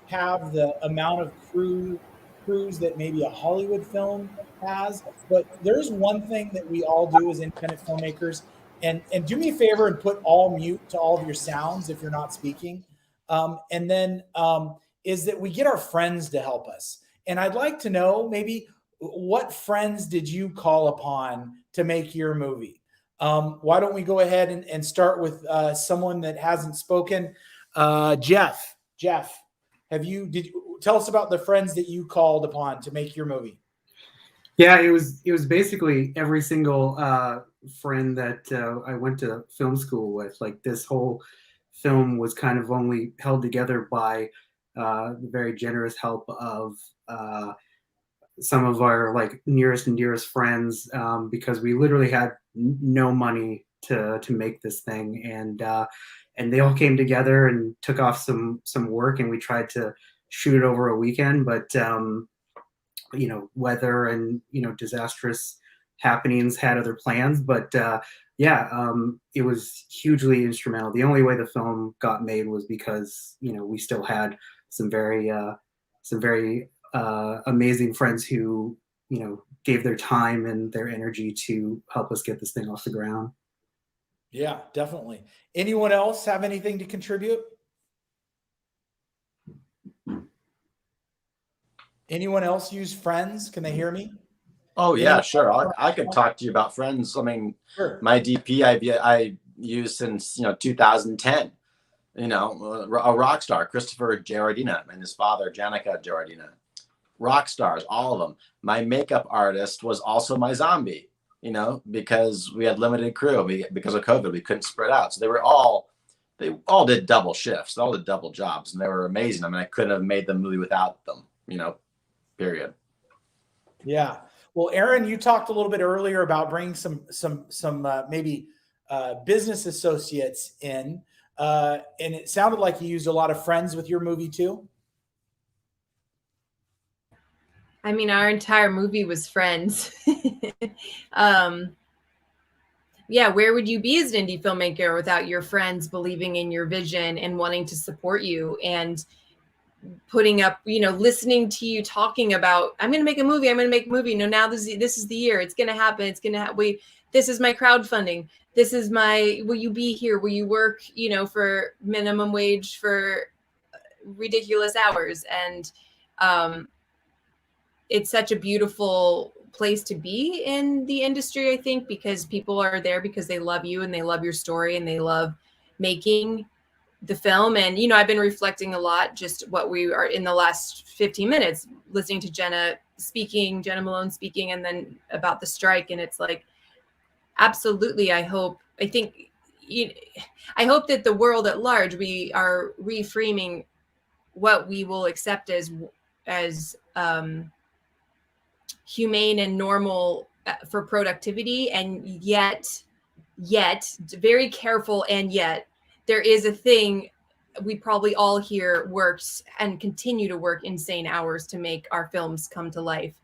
have the amount of crews that maybe a Hollywood film has. But there's one thing that we all do as independent filmmakers, and do me a favor and put all mute to all of your sounds if you're not speaking. And then is that we get our friends to help us. And I'd like to know, maybe, what friends did you call upon to make your movie? Why don't we go ahead and start with someone that hasn't spoken? Jeff, did you tell us about the friends that you called upon to make your movie? Yeah, it was basically every single friend that I went to film school with. Like, this whole film was kind of only held together by the very generous help of some of our nearest and dearest friends, because we literally had no money to make this thing, and they all came together and took off some work, and we tried to shoot it over a weekend, but weather and disastrous happenings had other plans. But it was hugely instrumental. The only way the film got made was because we still had some very amazing friends who gave their time and their energy to help us get this thing off the ground. Yeah, definitely. Anyone else have anything to contribute? Anyone else use friends? Can they hear me? Oh yeah, sure. I could talk to you about friends. I mean, sure. My DP I used since 2010. A rock star, Christopher Giardina, and his father, Janica Giardina. Rock stars, all of them. My makeup artist was also my zombie. Because we had limited crew, because of COVID, we couldn't spread out. So they all did double shifts, they all did double jobs, and they were amazing. I mean, I couldn't have made the movie without them. Period. Yeah. Well, Aaron, you talked a little bit earlier about bringing some maybe business associates in, and it sounded like you used a lot of friends with your movie too. I mean, our entire movie was friends. Yeah, where would you be as an indie filmmaker without your friends believing in your vision and wanting to support you and putting up, listening to you talking about, I'm going to make a movie. No, now this is the year. It's going to happen. It's going to wait. This is my crowdfunding. This is will you be here? Will you work, for minimum wage for ridiculous hours? And it's such a beautiful place to be in the industry, I think, because people are there because they love you and they love your story and they love making the film. And I've been reflecting a lot, just what we are in the last 15 minutes, listening to Jenna Malone speaking, and then about the strike. And it's like, absolutely, I hope that the world at large, we are reframing what we will accept as humane and normal for productivity, and yet very careful, and yet there is a thing we probably all here works and continue to work insane hours to make our films come to life.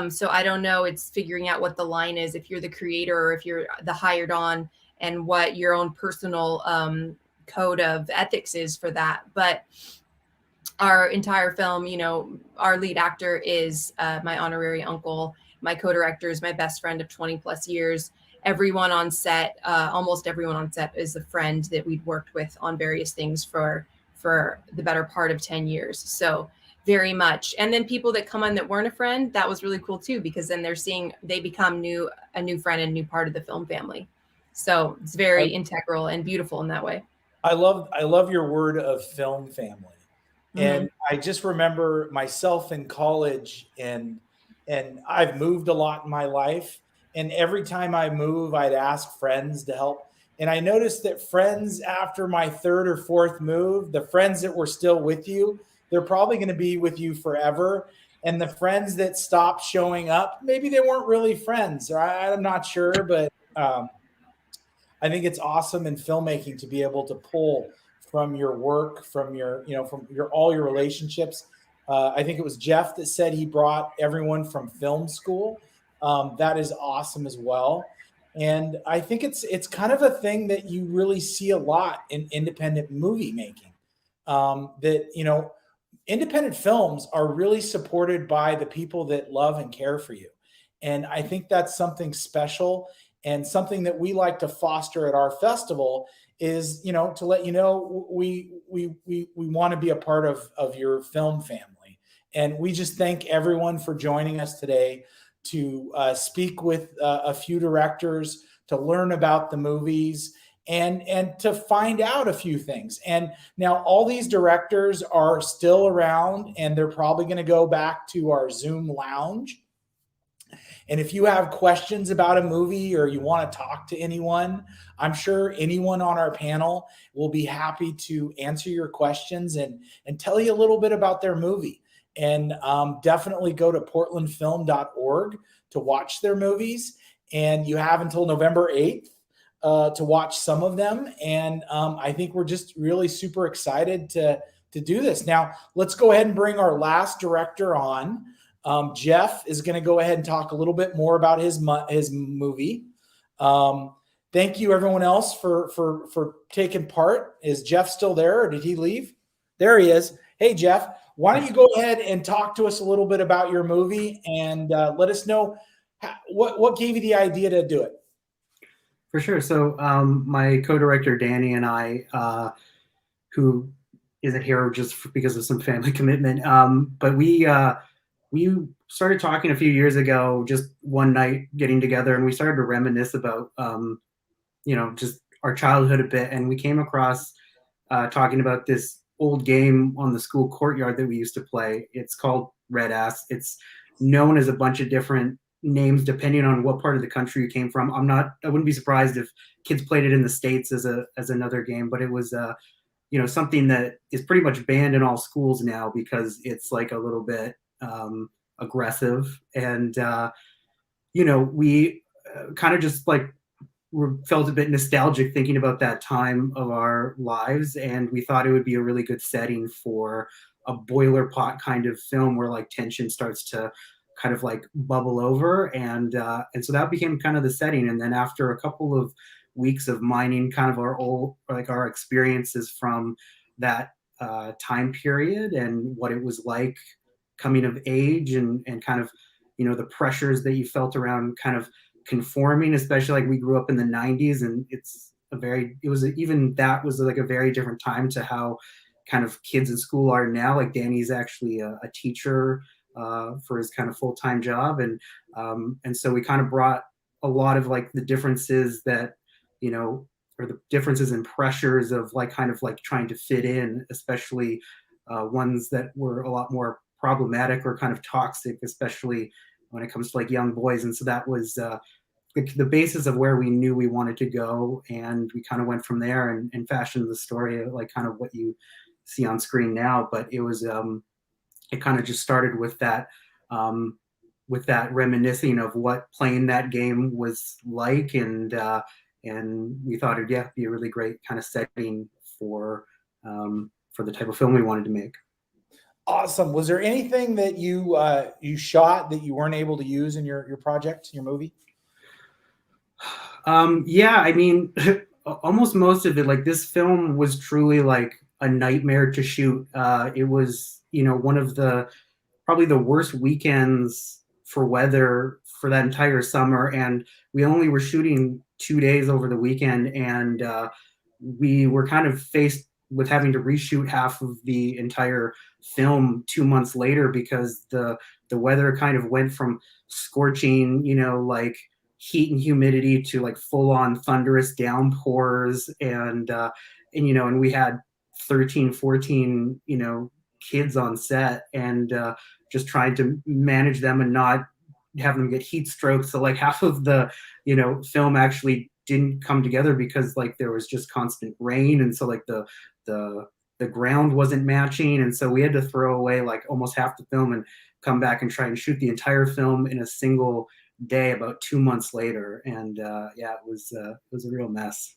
So I don't know, it's figuring out what the line is, if you're the creator or if you're the hired on, and what your own personal code of ethics is for that. But our entire film, our lead actor is my honorary uncle. My co-director is my best friend of 20 plus years. Everyone on set, almost everyone on set, is a friend that we'd worked with on various things for the better part of 10 years. So very much. And then people that come on that weren't a friend, that was really cool too, because then they become a new friend and new part of the film family. So it's very integral and beautiful in that way. I love your word of film family. And I just remember myself in college, and I've moved a lot in my life. And every time I move, I'd ask friends to help. And I noticed that friends after my third or fourth move, the friends that were still with you, they're probably going to be with you forever. And the friends that stopped showing up, maybe they weren't really friends. I'm not sure, but I think it's awesome in filmmaking to be able to pull from your work, from your, from your all your relationships. I think it was Jeff that said he brought everyone from film school. That is awesome as well. And I think it's kind of a thing that you really see a lot in independent movie making. That independent films are really supported by the people that love and care for you. And I think that's something special and something that we like to foster at our festival is, to let you know, we want to be a part of your film family. And we just thank everyone for joining us today to speak with a few directors, to learn about the movies, and to find out a few things. And now all these directors are still around, and they're probably going to go back to our Zoom lounge. And if you have questions about a movie or you want to talk to anyone, I'm sure anyone on our panel will be happy to answer your questions and tell you a little bit about their movie. And definitely go to portlandfilm.org to watch their movies. And you have until November 8th to watch some of them. And I think we're just really super excited to do this. Now, let's go ahead and bring our last director on. Jeff is going to go ahead and talk a little bit more about his movie. Thank you, everyone else, for taking part. Is Jeff still there, or did he leave? There he is. Hey, Jeff, why don't you go ahead and talk to us a little bit about your movie and let us know what gave you the idea to do it? For sure. So my co-director Danny and I, who isn't here just because of some family commitment, but we started talking a few years ago, just one night getting together, and we started to reminisce about just our childhood a bit, and we came across talking about this old game on the school courtyard that we used to play. It's called Red Ass. It's known as a bunch of different names depending on what part of the country you came from. I wouldn't be surprised if kids played it in the States as another game, but it was something that is pretty much banned in all schools now because it's like a little bit aggressive. And we kind of just like felt a bit nostalgic thinking about that time of our lives, and we thought it would be a really good setting for a boiler pot kind of film where like tension starts to kind of like bubble over, and so that became kind of the setting. And then after a couple of weeks of mining kind of our experiences from that time period and what it was like coming of age and kind of the pressures that you felt around kind of conforming, especially like we grew up in the 90s, and that was like a very different time to how kind of kids in school are now. Like Danny's actually a teacher for his kind of full-time job, and so we kind of brought a lot of like the differences that or the differences and pressures of like kind of like trying to fit in, especially ones that were a lot more problematic or kind of toxic, especially when it comes to like young boys. And so that was the basis of where we knew we wanted to go, and we kind of went from there and fashioned the story like kind of what you see on screen now. But it was it kind of just started with that reminiscing of what playing that game was like, and we thought it'd be a really great kind of setting for the type of film we wanted to make. Awesome. Was there anything that you shot that you weren't able to use in your project, your movie? Yeah, I mean, almost most of it. Like this film was truly like a nightmare to shoot. It was, one of probably the worst weekends for weather for that entire summer, and we only were shooting 2 days over the weekend, and we were kind of faced with having to reshoot half of the entire film 2 months later because the weather kind of went from scorching, like heat and humidity to like full on thunderous downpours, and we had 13, 14, kids on set, and just trying to manage them and not have them get heat strokes. So like half of the, film actually didn't come together because like there was just constant rain. And so like the ground wasn't matching. And so we had to throw away like almost half the film and come back and try and shoot the entire film in a single day about 2 months later. And yeah, it was a real mess.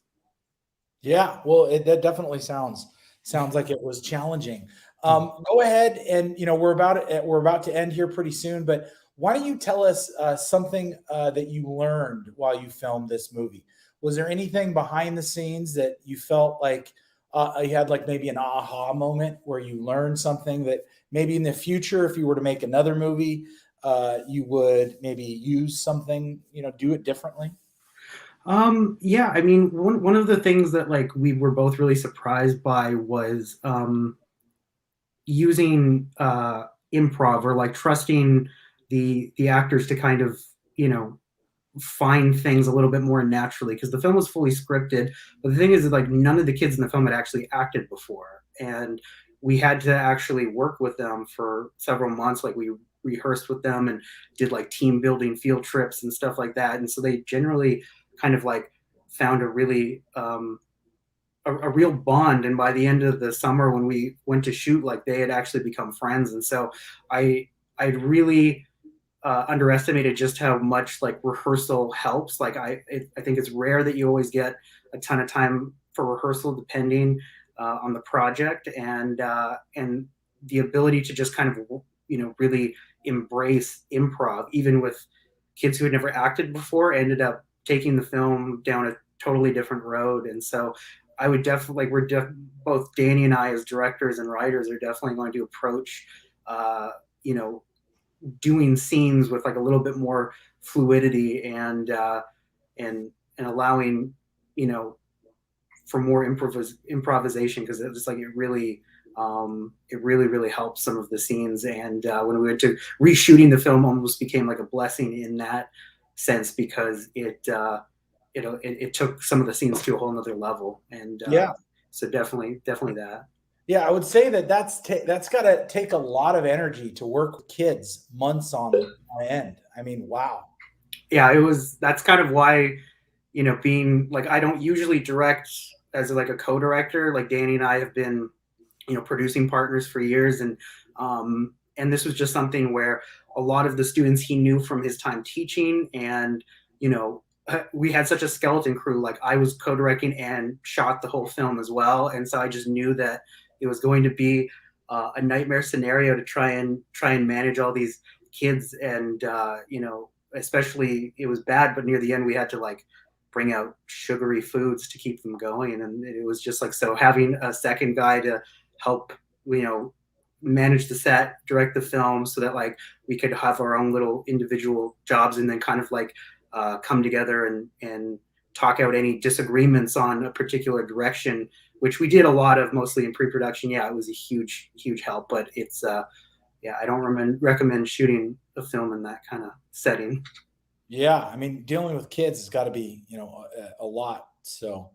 Yeah, well, that definitely sounds like it was challenging. Go ahead, and we're about to end here pretty soon, but why don't you tell us something that you learned while you filmed this movie? Was there anything behind the scenes that you felt like you had like maybe an aha moment where you learned something that maybe in the future, if you were to make another movie, you would maybe use something, do it differently? Yeah, I mean, one of the things that like we were both really surprised by was using improv, or like trusting the actors to kind of, find things a little bit more naturally, because the film was fully scripted. But the thing is that like none of the kids in the film had actually acted before, and we had to actually work with them for several months. Like we rehearsed with them and did like team building field trips and stuff like that. And so they generally kind of like found a really a real bond. And by the end of the summer when we went to shoot, like they had actually become friends. And so I really underestimated just how much like rehearsal helps. Like I think it's rare that you always get a ton of time for rehearsal, depending on the project, and the ability to just kind of really embrace improv, even with kids who had never acted before, ended up taking the film down a totally different road. And so I would definitely both Danny and I as directors and writers are definitely going to approach doing scenes with like a little bit more fluidity and allowing for more improvisation, because it's like it really helps some of the scenes. And when we went to reshooting the film, almost became like a blessing in that sense, because it took some of the scenes to a whole nother level. And Yeah. So definitely that. Yeah, I would say that's got to take a lot of energy to work with kids months on end. I mean, wow. Yeah, that's kind of why, being like, I don't usually direct as like a co-director. Like Danny and I have been, producing partners for years. And this was just something where a lot of the students he knew from his time teaching, and, we had such a skeleton crew. Like I was co-directing and shot the whole film as well. And so I just knew that it was going to be a nightmare scenario to try and manage all these kids. And, especially it was bad, but near the end we had to like bring out sugary foods to keep them going. And it was just like, so having a second guy to help, manage the set, direct the film, so that like we could have our own little individual jobs, and then kind of like come together and talk out any disagreements on a particular direction, which we did a lot of, mostly in pre-production. Yeah, it was a huge help. But it's yeah, I don't recommend shooting a film in that kind of setting. Yeah, I mean, dealing with kids has got to be, a lot. So,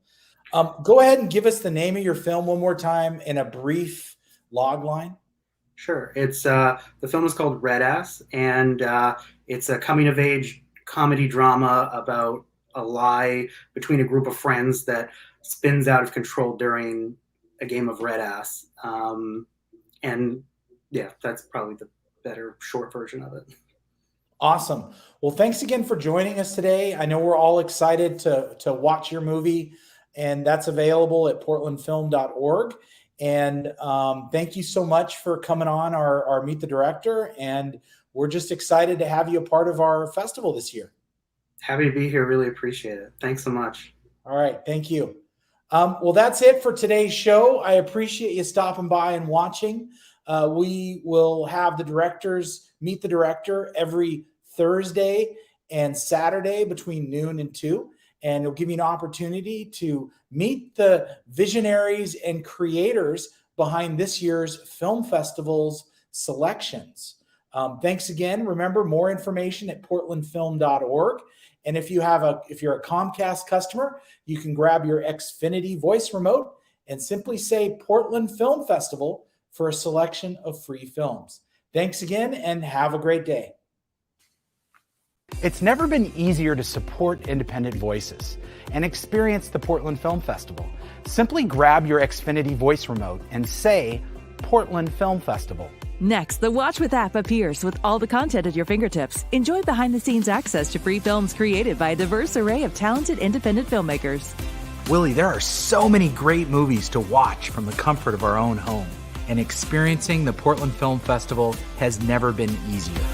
go ahead and give us the name of your film one more time in a brief log line. Sure. It's the film is called Red Ass, and it's a coming of age comedy drama about a lie between a group of friends that spins out of control during a game of Red Ass. And yeah, that's probably the better short version of it. Awesome. Well, thanks again for joining us today. I know we're all excited to watch your movie, and that's available at portlandfilm.org. And thank you so much for coming on our Meet the Director. And we're just excited to have you a part of our festival this year. Happy to be here. Really appreciate it. Thanks so much. All right. Thank you. Well, that's it for today's show. I appreciate you stopping by and watching. We will have the directors Meet the Director every Thursday and Saturday between noon and 2. And it'll give you an opportunity to meet the visionaries and creators behind this year's film festival's selections. Thanks again. Remember, more information at portlandfilm.org. And if you're a Comcast customer, you can grab your Xfinity voice remote and simply say Portland Film Festival for a selection of free films. Thanks again, and have a great day. It's never been easier to support independent voices and experience the Portland Film Festival. Simply grab your Xfinity voice remote and say Portland Film Festival. Next, the Watch With app appears with all the content at your fingertips. Enjoy behind-the-scenes access to free films created by a diverse array of talented independent filmmakers. Willie, there are so many great movies to watch from the comfort of our own home, and experiencing the Portland Film Festival has never been easier.